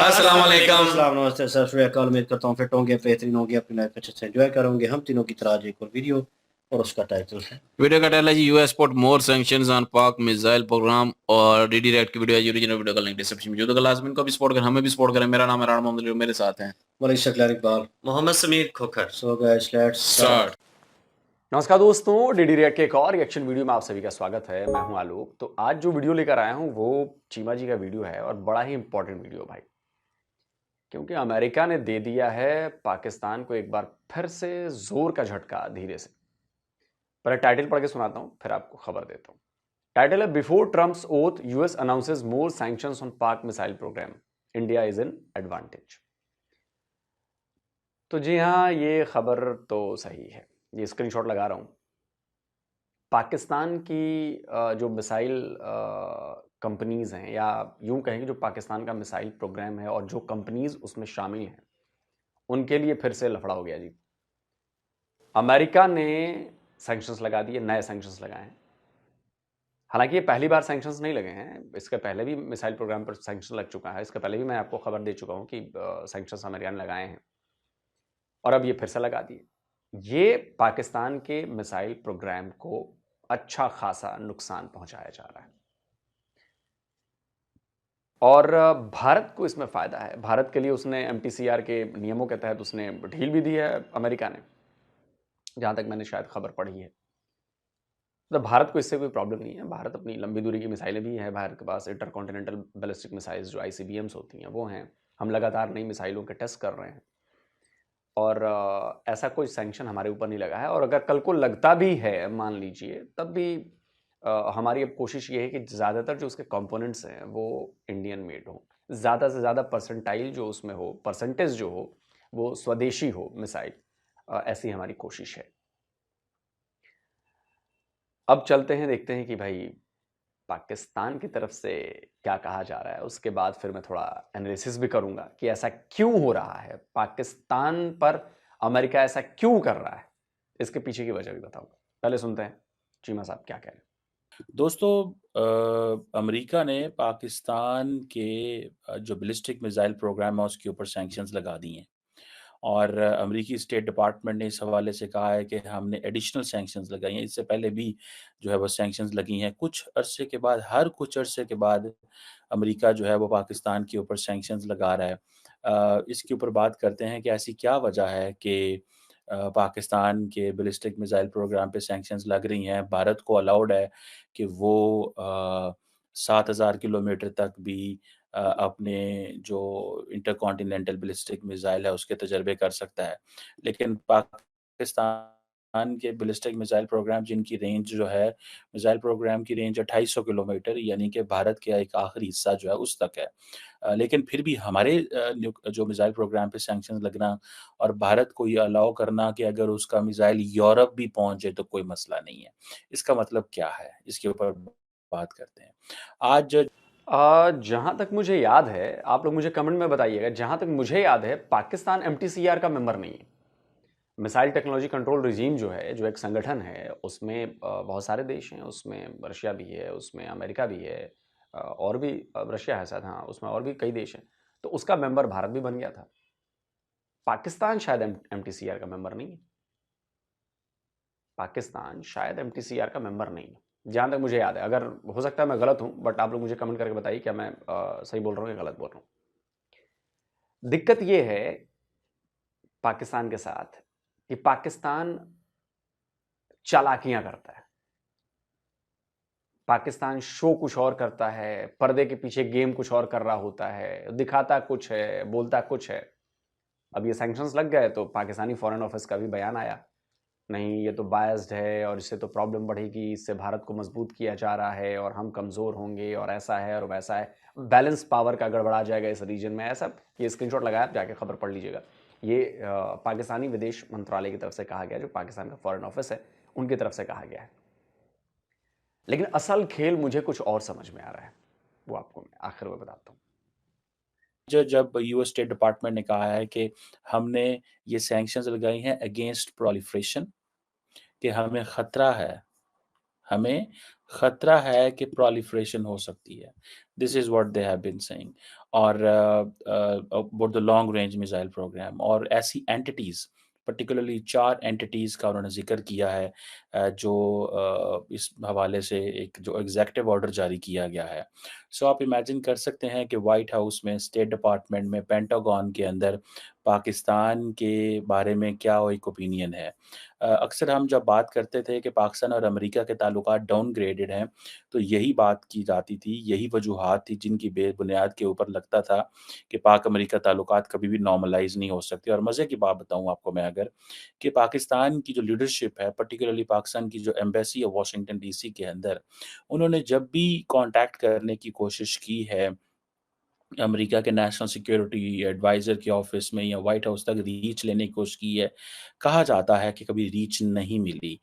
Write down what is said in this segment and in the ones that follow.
अस्सलाम वालेकुम। अस्सलाम नमस्ते सत श्री अकाल। उम्मीद करता हूँ फिट होंगे, बेहतरीन होंगे, अपनी लाइफ अच्छे से एंजॉय करोगे। हम तीनों की तरह आज एक और वीडियो और उसका टाइटल है वीडियो का टाइटल है जी US put more sanctions on Pak missile program और डीडी रेड की वीडियो है। ओरिजिनल वीडियो का लिंक डिस्क्रिप्शन में जो तो लाजमी को भी सपोर्ट करें, हमें भी सपोर्ट करें। मेरा नाम है राणा मोहम्मद अली, मेरे साथ हैं Malik Shaklar Iqbal. Mohammad Sameer Khokhar. So guys let's start. नमस्कार दोस्तों, डीडी रिएक्ट के एक और रिएक्शन वीडियो में आप सभी का स्वागत है। मैं हूं आलोक। तो आज जो वीडियो लेकर आया हूं वो चीमा जी का वीडियो है और बड़ा ही इंपॉर्टेंट वीडियो भाई, क्योंकि अमेरिका ने दे दिया है पाकिस्तान को एक बार फिर से जोर का झटका धीरे से। पहले टाइटल पढ़ के सुनाता हूं, फिर आपको खबर देता हूं। टाइटल है before Trump's oath US announces more sanctions on Pak missile program, India is in advantage. तो जी हाँ, ये खबर तो सही है। ये स्क्रीनशॉट लगा रहा हूं। पाकिस्तान की जो मिसाइल कंपनीज हैं, या यूं कहेंगे जो पाकिस्तान का मिसाइल प्रोग्राम है और जो कंपनीज उसमें शामिल हैं, उनके लिए फिर से लफड़ा हो गया जी। अमेरिका ने सैंक्शंस लगा दिए, नए सैंक्शंस लगाए हैं। हालांकि ये पहली बार सैंक्शंस नहीं लगे हैं, इसके पहले भी मिसाइल प्रोग्राम पर सैंक्शन लग चुका है। इसके पहले भी मैं आपको खबर दे चुका हूं कि सैंक्शंस अमेरिका ने लगाए हैं और अब ये फिर से लगा दिए। ये पाकिस्तान के मिसाइल प्रोग्राम को अच्छा खासा नुकसान पहुंचाया जा रहा है और भारत को इसमें फायदा है। भारत के लिए उसने एमटीसीआर के नियमों के तहत उसने ढील भी दी है अमेरिका ने, जहां तक मैंने शायद खबर पढ़ी है। तो भारत को इससे कोई प्रॉब्लम नहीं है। भारत अपनी लंबी दूरी की मिसाइलें भी हैं, भारत के पास इंटरकॉन्टिनेंटल बैलिस्टिक मिसाइल्स जो आईसीबीएम्स होती हैं वो हैं। हम लगातार नई मिसाइलों के टेस्ट कर रहे हैं और ऐसा कोई सैंक्शन हमारे ऊपर नहीं लगा है। और अगर कल को लगता भी है, मान लीजिए, तब भी हमारी अब कोशिश ये है कि ज़्यादातर जो उसके कंपोनेंट्स हैं वो इंडियन मेड हो, ज़्यादा से ज़्यादा परसेंटाइल जो उसमें हो, परसेंटेज जो हो वो स्वदेशी हो मिसाइल। ऐसी हमारी कोशिश है। अब चलते हैं, देखते हैं कि भाई पाकिस्तान की तरफ से क्या कहा जा रहा है। उसके बाद फिर मैं थोड़ा एनालिसिस भी करूंगा कि ऐसा क्यों हो रहा है, पाकिस्तान पर अमेरिका ऐसा क्यों कर रहा है, इसके पीछे की वजह भी बताऊंगा। पहले सुनते हैं चीमा साहब क्या कह रहे हैं। दोस्तों, अमेरिका ने पाकिस्तान के जो बैलिस्टिक मिसाइल प्रोग्राम है उसके ऊपर सैंक्शंस लगा दिए हैं और अमेरिकी स्टेट डिपार्टमेंट ने इस हवाले से कहा है कि हमने एडिशनल सैंक्शंस लगाई हैं। इससे पहले भी जो है वो सैंक्शंस लगी हैं। कुछ अरसे के बाद, हर कुछ अरसे के बाद अमेरिका जो है वो पाकिस्तान के ऊपर सैंक्शंस लगा रहा है। इसके ऊपर बात करते हैं कि ऐसी क्या वजह है कि पाकिस्तान के बैलिस्टिक मिसाइल प्रोग्राम पे सैंक्शंस लग रही हैं। भारत को अलाउड है कि वो 7,000 किलोमीटर तक भी अपने जो इंटरकॉन्टिनेंटल बैलिस्टिक मिसाइल है उसके तजर्बे कर सकता है। लेकिन पाकिस्तान के बैलिस्टिक मिसाइल प्रोग्राम जिनकी रेंज जो है, मिसाइल प्रोग्राम की रेंज 250 किलोमीटर, यानी कि भारत का एक आखिरी हिस्सा जो है उस तक है। लेकिन फिर भी हमारे जो मिसाइल प्रोग्राम पे सैंक्शंस लगना और भारत को ये अलाउ करना कि अगर उसका मिसाइल यूरोप भी पहुंच जाए तो कोई मसला नहीं है। इसका मतलब क्या है, इसके ऊपर बात करते हैं आज। जहां तक मुझे याद है, आप लोग मुझे कमेंट में बताइएगा, जहां तक मुझे याद है पाकिस्तान एमटीसीआर का मेंबर नहीं है। मिसाइल टेक्नोलॉजी कंट्रोल रिजीम जो है, जो एक संगठन है, उसमें बहुत सारे देश हैं। उसमें रशिया भी है, उसमें अमेरिका भी है, और भी रशिया है शायद, हाँ, उसमें और भी कई देश हैं। तो उसका मेंबर भारत भी बन गया था। पाकिस्तान शायद एमटीसीआर का मेंबर नहीं है। पाकिस्तान शायद एमटीसीआर का मेंबर नहीं है, जहां तक मुझे याद है। अगर हो सकता है मैं गलत हूं, बट आप लोग मुझे कमेंट करके बताइए क्या मैं सही बोल रहा हूं या गलत बोल रहा हूं। दिक्कत यह है पाकिस्तान के साथ कि पाकिस्तान चालाकियां करता है। पाकिस्तान शो कुछ और करता है, पर्दे के पीछे गेम कुछ और कर रहा होता है, दिखाता कुछ है, बोलता कुछ है। अब ये सैंक्शंस लग गए तो पाकिस्तानी फॉरेन ऑफिस का भी बयान आया, नहीं ये तो बायस्ड है और इससे तो प्रॉब्लम बढ़ेगी, इससे भारत को मजबूत किया जा रहा है और हम कमज़ोर होंगे और ऐसा है और वैसा है, बैलेंस पावर का गड़बड़ा जाएगा इस रीजन में। ऐसा ये स्क्रीनशॉट लगाया, आप जाके खबर पढ़ लीजिएगा। ये पाकिस्तानी विदेश मंत्रालय की तरफ से कहा गया, जो पाकिस्तान का फॉरेन ऑफिस है उनकी तरफ से कहा गया है। लेकिन असल खेल मुझे कुछ और समझ में आ रहा है, वो आपको मैं आखिर में बताता हूँ। जब यूएस स्टेट डिपार्टमेंट ने कहा है कि हमने ये सैंक्शंस लगाई हैं अगेंस्ट प्रोलिफरेशन, कि हमें खतरा है कि प्रोलिफरेशन हो सकती है। This is what they have been saying. और about the long range missile program, और ऐसी एंटिटीज़ पर्टिकुलरली 4 एंटिटीज़ का उन्होंने ज़िक्र किया है जो इस हवाले से एक जो एग्ज़ेक्युटिव ऑर्डर जारी किया गया है। सो आप इमेजिन कर सकते हैं कि व्हाइट हाउस में, स्टेट डिपार्टमेंट में, पेंटागन के अंदर पाकिस्तान के बारे में क्या एक ओपिनियन है। अक्सर हम जब बात करते थे कि पाकिस्तान और अमेरिका के ताल्लुकात डाउनग्रेडेड हैं, तो यही बात की जाती थी, यही वजूहात थी जिनकी बेबुनियाद के ऊपर लगता था कि पाक-अमेरिका ताल्लुकात कभी भी नॉर्मलाइज़ नहीं हो सकते। और मज़े की बात बताऊँ आपको मैं अगर, कि पाकिस्तान की जो लीडरशिप है, पर्टिकुलरली पाकिस्तान की जो एम्बेसी है वाशिंगटन डीसी के अंदर, उन्होंने जब भी कॉन्टैक्ट करने की कोशिश की है अमेरिका के नेशनल सिक्योरिटी एडवाइज़र के ऑफ़िस में या व्हाइट हाउस तक रीच लेने की कोशिश की है, कहा जाता है कि कभी रीच नहीं मिली।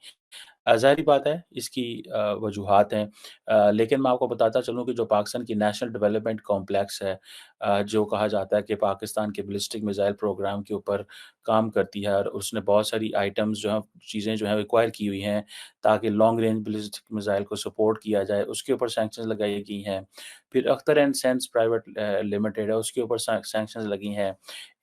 ज़ाहिर-सी बात है इसकी वजूहात हैं, लेकिन मैं आपको बताता चलूँ कि जो पाकिस्तान की नेशनल डेवलपमेंट कॉम्प्लेक्स है, जो कहा जाता है कि पाकिस्तान के बैलिस्टिक मिसाइल प्रोग्राम के ऊपर काम करती है, और उसने बहुत सारी आइटम्स जो हैं, चीज़ें जो हैं एक्वायर की हुई हैं ताकि लॉन्ग रेंज बैलिस्टिक मिसाइल को सपोर्ट किया जाए, उसके ऊपर सैंक्शंस लगाई गई हैं। फिर Akhtar and sons private limited है, उसके ऊपर सैंक्शंस लगी हैं।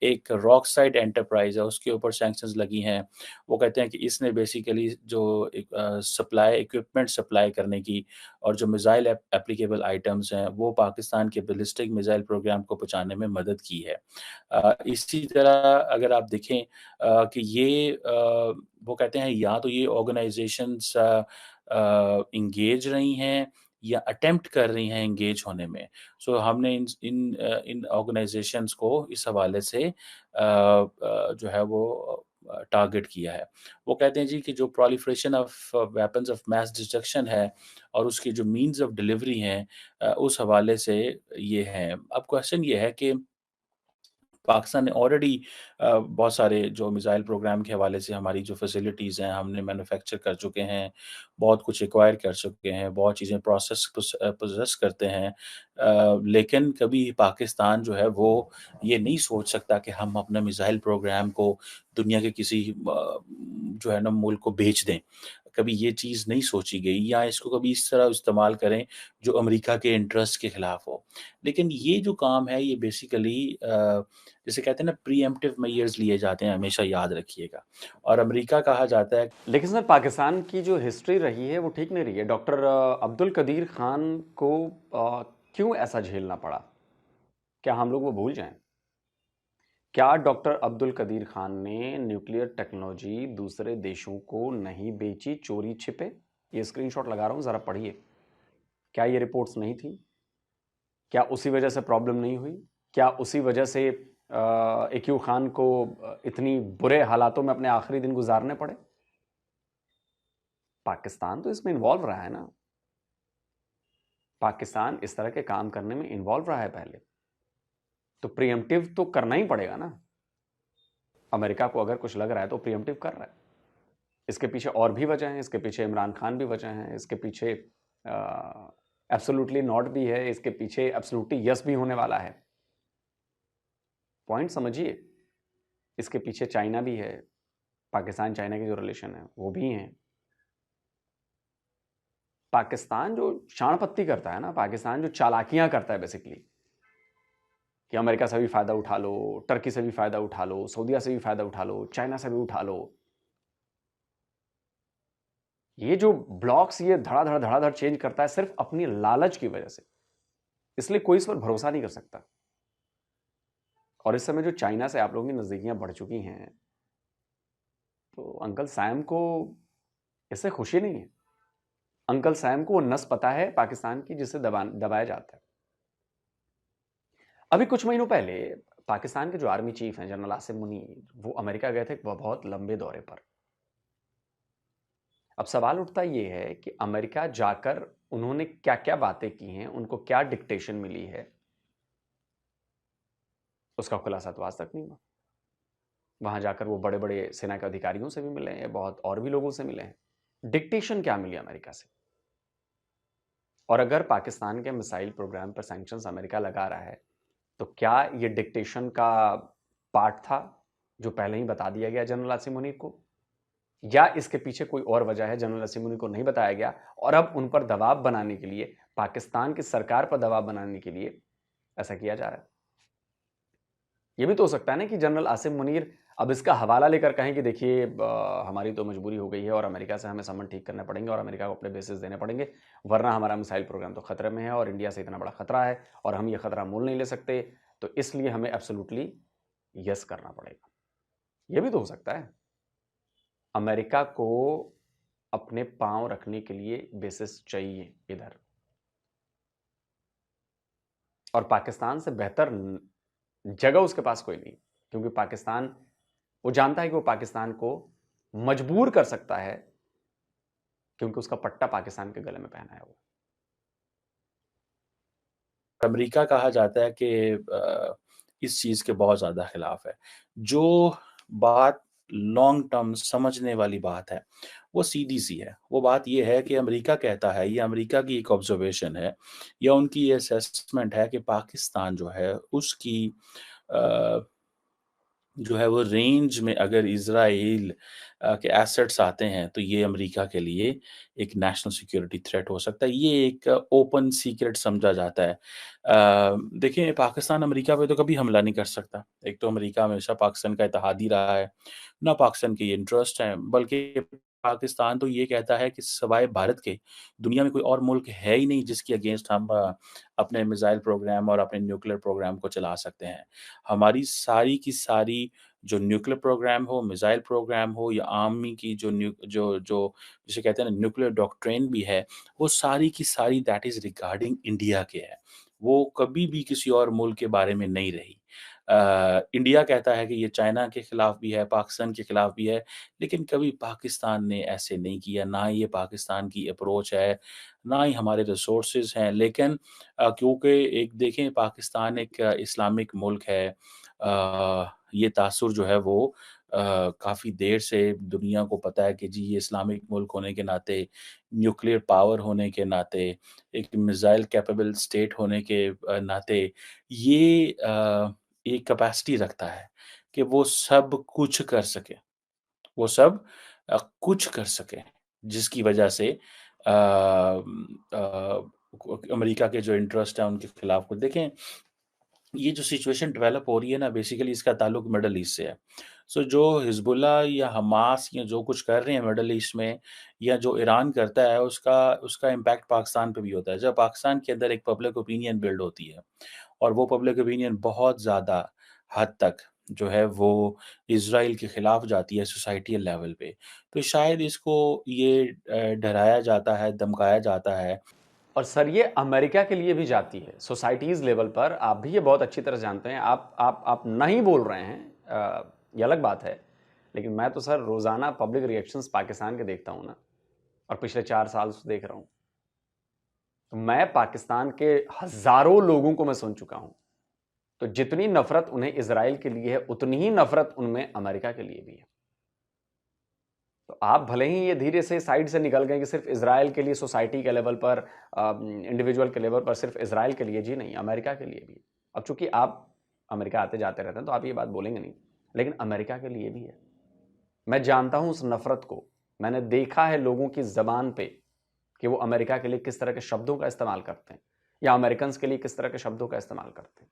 एक रॉकसाइड एंटरप्राइज़ है, उसके ऊपर सैंक्शंस लगी हैं। वो कहते हैं कि इसने बेसिकली जो एक सप्लाई इक्विपमेंट सप्लाई करने की और जो मिसाइल एप्लीकेबल आइटम्स हैं, वो पाकिस्तान के बैलिस्टिक मिसाइल प्रोग्राम को पहुँचाने में मदद की है। इसी तरह अगर आप देखें कि ये वो कहते हैं या तो ये ऑर्गनाइज़ेशंस एंगेज रही हैं या अटेम्प्ट कर रही हैं एंगेज होने में। सो हमने इन ऑर्गनाइज़ेशंस को इस हवाले से जो है वो टारगेट किया है। वो कहते हैं जी कि जो proliferation of weapons of mass destruction है और उसकी जो मीन्स ऑफ डिलीवरी हैं, उस हवाले से ये हैं। अब क्वेश्चन ये है कि पाकिस्तान ने ऑलरेडी बहुत सारे जो मिसाइल प्रोग्राम के हवाले से हमारी जो फैसिलिटीज़ हैं, हमने मैन्युफैक्चर कर चुके हैं, बहुत कुछ एक्वायर कर चुके हैं, बहुत चीज़ें प्रोसेस करते हैं। लेकिन कभी पाकिस्तान जो है वो ये नहीं सोच सकता कि हम अपना मिसाइल प्रोग्राम को दुनिया के किसी जो है ना मुल्क को बेच दें। कभी ये चीज़ नहीं सोची गई या इसको कभी इस तरह इस्तेमाल करें जो अमेरिका के इंटरेस्ट के खिलाफ हो। लेकिन ये जो काम है ये बेसिकली जिसे कहते हैं ना प्रीएम्प्टिव मेजर्स लिए जाते हैं, हमेशा याद रखिएगा। और अमेरिका कहा जाता है। लेकिन सर पाकिस्तान की जो हिस्ट्री रही है वो ठीक नहीं रही है। डॉक्टर अब्दुल कदीर खान को क्यों ऐसा झेलना पड़ा? क्या हम लोग वो भूल जाएं? क्या डॉक्टर अब्दुल कदीर खान ने न्यूक्लियर टेक्नोलॉजी दूसरे देशों को नहीं बेची चोरी छिपे? ये स्क्रीनशॉट लगा रहा हूं, जरा पढ़िए। क्या ये रिपोर्ट्स नहीं थी? क्या उसी वजह से प्रॉब्लम नहीं हुई? क्या उसी वजह से एक्यू खान को इतनी बुरे हालातों में अपने आखिरी दिन गुजारने पड़े? पाकिस्तान तो इसमें इन्वॉल्व रहा है ना। पाकिस्तान इस तरह के काम करने में इन्वॉल्व रहा है पहले, तो प्रीएम्प्टिव तो करना ही पड़ेगा ना। अमेरिका को अगर कुछ लग रहा है तो प्रीएम्प्टिव कर रहा है। इसके पीछे और भी वजह हैं, इसके पीछे इमरान खान भी वजह हैं, इसके पीछे एब्सोल्युटली नॉट भी है, इसके पीछे एब्सोल्युटली यस भी होने वाला है। पॉइंट समझिए। इसके पीछे चाइना भी है, पाकिस्तान चाइना की जो रिलेशन है वो भी हैं। पाकिस्तान जो शाणपत्ती करता है ना, पाकिस्तान जो चालाकियां करता है बेसिकली, कि अमेरिका से भी फायदा उठा लो, टर्की से भी फायदा उठा लो, सऊदीया से भी फायदा उठा लो, चाइना से भी उठा लो। ये जो ब्लॉक्स ये धड़ाधड़ चेंज करता है सिर्फ अपनी लालच की वजह से, इसलिए कोई इस पर भरोसा नहीं कर सकता। और इस समय जो चाइना से आप लोगों की नजदीकियां बढ़ चुकी हैं, तो अंकल सैम को इससे खुशी नहीं है। अंकल सैम को वो नस पता है पाकिस्तान की जिसे दबाया जाता है। अभी कुछ महीनों पहले पाकिस्तान के जो आर्मी चीफ हैं जनरल आसिम मुनीर, वो अमेरिका गए थे बहुत लंबे दौरे पर। अब सवाल उठता ये है कि अमेरिका जाकर उन्होंने क्या क्या बातें की हैं, उनको क्या डिक्टेशन मिली है, उसका खुलासा तो आज तक नहीं हुआ। वहां जाकर वो बड़े बड़े सेना के अधिकारियों से भी मिले हैं, बहुत और भी लोगों से मिले हैं। डिक्टेशन क्या मिली अमेरिका से? और अगर पाकिस्तान के मिसाइल प्रोग्राम पर सैंक्शंस अमेरिका लगा रहा है, तो क्या ये डिक्टेशन का पार्ट था जो पहले ही बता दिया गया जनरल आसिम मुनीर को, या इसके पीछे कोई और वजह है जनरल आसिम मुनीर को नहीं बताया गया और अब उन पर दबाव बनाने के लिए, पाकिस्तान की सरकार पर दबाव बनाने के लिए ऐसा किया जा रहा है? ये भी तो हो सकता है ना कि जनरल आसिम मुनीर अब इसका हवाला लेकर कहें कि देखिए हमारी तो मजबूरी हो गई है और अमेरिका से हमें संबंध ठीक करने पड़ेंगे और अमेरिका को अपने बेसिस देने पड़ेंगे, वरना हमारा मिसाइल प्रोग्राम तो खतरे में है और इंडिया से इतना बड़ा खतरा है और हम ये खतरा मोल नहीं ले सकते, तो इसलिए हमें एब्सोल्युटली यस करना पड़ेगा। ये भी तो हो सकता है। अमेरिका को अपने पांव रखने के लिए बेसिस चाहिए इधर, और पाकिस्तान से बेहतर जगह उसके पास कोई नहीं, क्योंकि पाकिस्तान, वो जानता है कि वो पाकिस्तान को मजबूर कर सकता है, क्योंकि उसका पट्टा पाकिस्तान के गले में पहनाया हुआ। अमेरिका कहा जाता है कि इस चीज़ के बहुत ज़्यादा खिलाफ है। जो बात लॉन्ग टर्म समझने वाली बात है, वो सीधी-सी है। वो बात ये है कि अमेरिका कहता है, ये अमेरिका की एक ऑब्ज़र्वेशन है या उनकी ये असेसमेंट है कि पाकिस्तान जो है उसकी अ, जो है वो रेंज में अगर इज़राइल के एसेट्स आते हैं, तो ये अमेरिका के लिए एक नेशनल सिक्योरिटी थ्रेट हो सकता है। ये एक ओपन सीक्रेट समझा जाता है। देखिए पाकिस्तान अमेरिका पे तो कभी हमला नहीं कर सकता। एक तो अमेरिका हमेशा पाकिस्तान का इत्तेहादी रहा है, ना पाकिस्तान के ये इंटरेस्ट हैं, बल्कि पाकिस्तान तो ये कहता है कि सिवाय भारत के, दुनिया में कोई और मुल्क है ही नहीं जिसके अगेंस्ट हम अपने मिसाइल प्रोग्राम और अपने न्यूक्लियर प्रोग्राम को चला सकते हैं। हमारी सारी की सारी जो न्यूक्लियर प्रोग्राम हो, मिसाइल प्रोग्राम हो या आर्मी की जो न्यू जो जो जिसे कहते हैं ना न्यूक्लियर डॉक्ट्रिन भी है, वो सारी की सारी दैट इज़ रिगार्डिंग इंडिया के है। वो कभी भी किसी और मुल्क के बारे में नहीं रही। इंडिया कहता है कि ये चाइना के खिलाफ भी है, पाकिस्तान के खिलाफ भी है, लेकिन कभी पाकिस्तान ने ऐसे नहीं किया, ना ये पाकिस्तान की अप्रोच है, ना ही हमारे रिसोर्सेज़ हैं। लेकिन क्योंकि एक देखें पाकिस्तान एक इस्लामिक मुल्क है, ये तासुर जो है वो काफ़ी देर से दुनिया को पता है कि जी ये इस्लामिक मुल्क होने के नाते, न्यूक्लियर पावर होने के नाते, एक मिसाइल कैपेबल स्टेट होने के नाते ये एक कैपेसिटी रखता है कि वो सब कुछ कर सके। वो सब कुछ कर सके, जिसकी वजह से अमेरिका के जो इंटरेस्ट हैं उनके खिलाफ कुछ देखें, ये जो सिचुएशन डेवलप हो रही है ना बेसिकली इसका ताल्लुक मिडल ईस्ट से है। सो जो हिज़्बुल्लाह या हमास या जो कुछ कर रहे हैं मिडल ईस्ट में या जो ईरान करता है उसका उसका इम्पैक्ट पाकिस्तान पे भी होता है। जब पाकिस्तान के अंदर एक पब्लिक ओपिनियन बिल्ड होती है और वो पब्लिक ओपिनियन बहुत ज़्यादा हद तक जो है वो इज़राइल के खिलाफ जाती है सोसाइटियल लेवल पे, तो शायद इसको ये डराया जाता है, धमकाया जाता है। और सर ये अमेरिका के लिए भी जाती है सोसाइटीज़ लेवल पर, आप भी ये बहुत अच्छी तरह जानते हैं। आप नहीं बोल रहे हैं, ये अलग बात है, लेकिन मैं तो सर रोज़ाना पब्लिक रिएक्शंस पाकिस्तान के देखता हूँ ना, और पिछले 4 साल से देख रहा हूँ। तो मैं पाकिस्तान के हज़ारों लोगों को मैं सुन चुका हूँ। तो जितनी नफ़रत उन्हें इज़राइल के लिए है, उतनी ही नफ़रत उनमें अमेरिका के लिए भी है। तो आप भले ही ये धीरे से साइड से निकल गए कि सिर्फ इज़राइल के लिए, सोसाइटी के लेवल पर, इंडिविजुअल के लेवल पर सिर्फ इज़राइल के लिए, जी नहीं, अमेरिका के लिए भी। अब चूंकि आप अमेरिका आते जाते रहते हैं तो आप ये बात बोलेंगे नहीं, लेकिन अमेरिका के लिए भी है। मैं जानता हूं उस नफरत को, मैंने देखा है लोगों की जबान पे कि वो अमेरिका के लिए किस तरह के शब्दों का इस्तेमाल करते हैं या अमेरिकन के लिए किस तरह के शब्दों का इस्तेमाल करते हैं।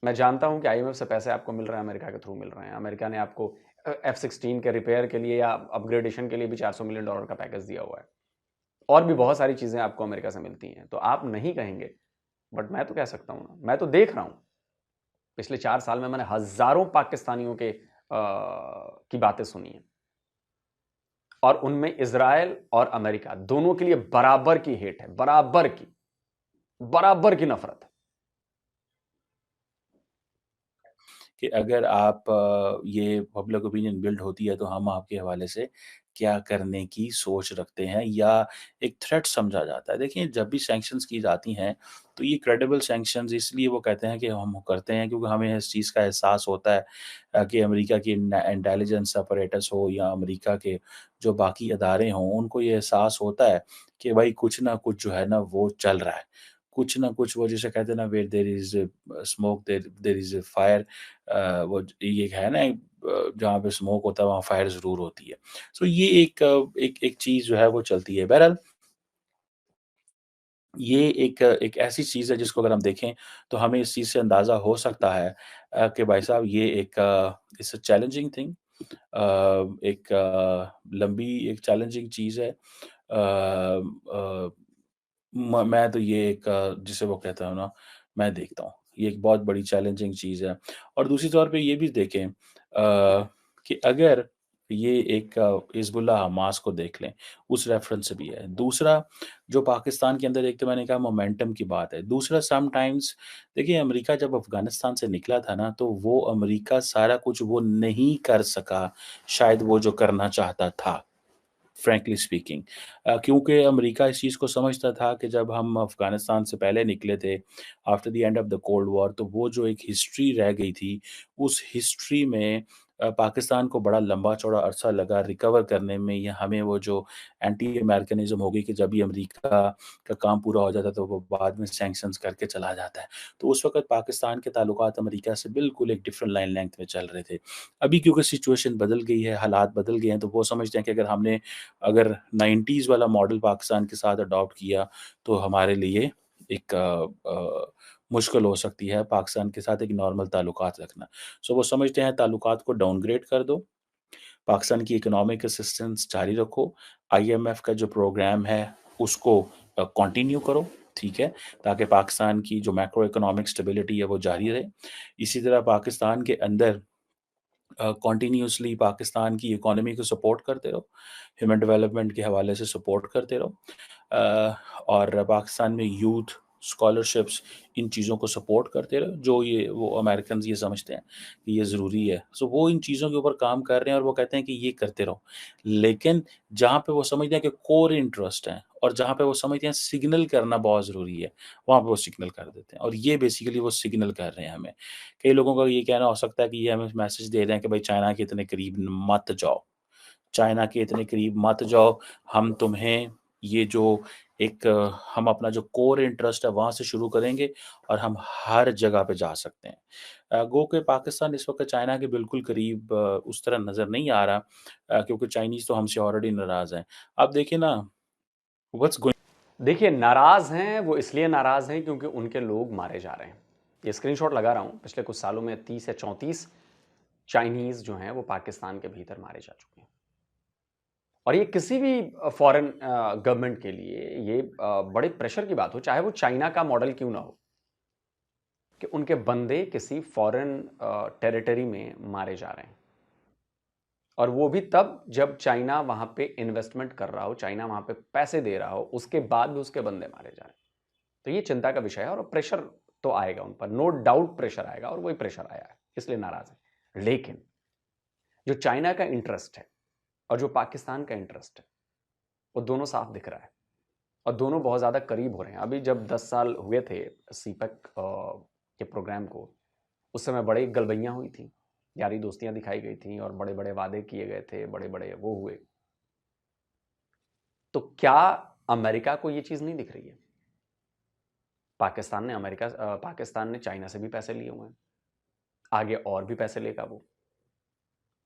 मैं जानता हूं कि IMF से पैसे आपको मिल रहे हैं, अमेरिका के थ्रू मिल रहे हैं। अमेरिका ने आपको F-16 के रिपेयर के लिए या अपग्रेडेशन के लिए भी $400 मिलियन का पैकेज दिया हुआ है, और भी बहुत सारी चीजें आपको अमेरिका से मिलती हैं। तो आप नहीं कहेंगे, बट मैं तो कह सकता हूं ना, मैं तो देख रहा हूं। पिछले 4 साल में मैंने हजारों पाकिस्तानियों के की बातें सुनी हैं, और उनमें इजराइल और अमेरिका दोनों के लिए बराबर की हेट है, बराबर की नफरत है। कि अगर आप ये पब्लिक ओपिनियन बिल्ड होती है तो हम आपके हवाले से क्या करने की सोच रखते हैं या एक थ्रेट समझा जाता है। देखिए जब भी सैंक्शंस की जाती हैं तो ये क्रेडिबल सैंक्शंस इसलिए वो कहते हैं कि हम करते हैं क्योंकि हमें इस चीज़ का एहसास होता है कि अमेरिका की इंटेलिजेंस अपरेटस हो या अमेरिका के जो बाकी अदारे हों उनको ये एहसास होता है कि भाई कुछ ना कुछ जो है ना वो चल रहा है। कुछ ना कुछ वो जिसे कहते हैं ना where there is smoke there is fire, वो ये है ना जहाँ पे स्मोक होता है वहाँ फायर ज़रूर होती है। सो ये एक एक चीज़ जो है वो चलती है। बहरहाल ये एक ऐसी चीज़ है जिसको अगर हम देखें तो हमें इस चीज़ से अंदाज़ा हो सकता है कि भाई साहब ये एक इट्स अ चैलेंजिंग थिंग, एक लंबी एक चैलेंजिंग चीज़ है। मैं तो ये एक जिसे वो कहता हूँ ना, मैं देखता हूँ ये एक बहुत बड़ी चैलेंजिंग चीज़ है। और दूसरी तौर पे ये भी देखें कि अगर ये एक हिज़्बुल्लाह हमास को देख लें, उस रेफ़रेंस से भी है। दूसरा जो पाकिस्तान के अंदर एक तो मैंने कहा मोमेंटम की बात है। दूसरा समटाइम्स देखिए अमेरिका जब अफ़गानिस्तान से निकला था ना, तो वो अमेरिका सारा कुछ वो नहीं कर सका, शायद वो जो करना चाहता था। फ्रैंकली स्पीकिंग, क्योंकि अमेरिका इस चीज़ को समझता था कि जब हम अफ़गानिस्तान से पहले निकले थे, after the end of the cold war, तो वो जो एक हिस्ट्री रह गई थी, उस हिस्ट्री में पाकिस्तान को बड़ा लंबा-चौड़ा अरसा लगा रिकवर करने में, या हमें वो जो एंटी अमेरिकनिज़्म हो गई कि जब भी अमेरिका का काम पूरा हो जाता है, तो वो बाद में सैंक्शंस करके चला जाता है। तो उस वक़्त पाकिस्तान के ताल्लुकात अमेरिका से बिल्कुल एक डिफरेंट लाइन लेंथ में चल रहे थे। अभी क्योंकि सिचुएशन बदल गई है, हालात बदल गए हैं, तो वो समझते हैं कि अगर 90s वाला मॉडल पाकिस्तान के साथ अडॉप्ट किया, तो हमारे लिए एक मुश्किल हो सकती है पाकिस्तान के साथ एक नॉर्मल ताल्लुकात रखना। सो वो समझते हैं ताल्लुकात को डाउनग्रेड कर दो, पाकिस्तान की इकोनॉमिक असिस्टेंस जारी रखो, आईएमएफ का जो प्रोग्राम है उसको कंटिन्यू करो, ठीक है? ताकि पाकिस्तान की जो मैक्रो इकोनॉमिक स्टेबिलिटी है वो जारी रहे। इसी तरह पाकिस्तान के अंदर कंटिन्यूअसली पाकिस्तान की इकोनॉमी को सपोर्ट करते रहो, ह्यूमन डेवलपमेंट के हवाले से सपोर्ट करते रहो, और पाकिस्तान में यूथ स्कॉलरशिप्स इन चीज़ों को सपोर्ट करते रहो, जो ये वो अमेरिकन्स ये समझते हैं कि ये ज़रूरी है। सो वो इन चीज़ों के ऊपर काम कर रहे हैं और वो कहते हैं कि ये करते रहो। लेकिन जहाँ पे वो समझते हैं कि कोर इंटरेस्ट है और जहाँ पे वो समझते हैं सिग्नल करना बहुत ज़रूरी है, वहाँ पे वो सिग्नल कर देते हैं, और ये बेसिकली वो सिग्नल कर रहे हैं हमें। कई लोगों का ये कहना हो सकता है कि ये हमें मैसेज दे रहे हैं कि भाई चाइना के इतने करीब मत जाओ, चाइना के इतने करीब मत जाओ, हम तुम्हें ये जो एक हम अपना जो कोर इंटरेस्ट है वहाँ से शुरू करेंगे और हम हर जगह पे जा सकते हैं। गो के पाकिस्तान इस वक़्त चाइना के बिल्कुल करीब उस तरह नज़र नहीं आ रहा, क्योंकि चाइनीज़ तो हमसे ऑलरेडी नाराज़ हैं। आप देखिए ना व्हाट्स गोइंग देखिए, नाराज़ हैं वो इसलिए नाराज़ हैं क्योंकि उनके लोग मारे जा रहे हैं। ये स्क्रीनशॉट लगा रहा हूँ, पिछले कुछ सालों में 30 या 34 चाइनीज़ जो हैं वो पाकिस्तान के भीतर मारे जा चुके हैं। और ये किसी भी फॉरेन गवर्नमेंट के लिए ये बड़े प्रेशर की बात हो, चाहे वो चाइना का मॉडल क्यों ना हो, कि उनके बंदे किसी फॉरेन टेरिटरी में मारे जा रहे हैं। और वो भी तब जब चाइना वहां पे इन्वेस्टमेंट कर रहा हो, चाइना वहां पे पैसे दे रहा हो, उसके बाद भी उसके बंदे मारे जा रहे हैं। तो ये चिंता का विषय है और प्रेशर तो आएगा उन पर, नो डाउट प्रेशर आएगा, और वही प्रेशर आया है, इसलिए नाराज है। लेकिन जो चाइना का इंटरेस्ट है और जो पाकिस्तान का इंटरेस्ट है, वो दोनों साफ दिख रहा है और दोनों बहुत ज़्यादा करीब हो रहे हैं। अभी जब 10 साल हुए थे सीपेक के प्रोग्राम को, उस समय बड़े गलबैयाँ हुई थी, यारी दोस्तियां दिखाई गई थी और बड़े बड़े वादे किए गए थे, बड़े बड़े वो हुए। तो क्या अमेरिका को ये चीज़ नहीं दिख रही है? पाकिस्तान ने चाइना से भी पैसे लिए हुए हैं, आगे और भी पैसे लेगा वो।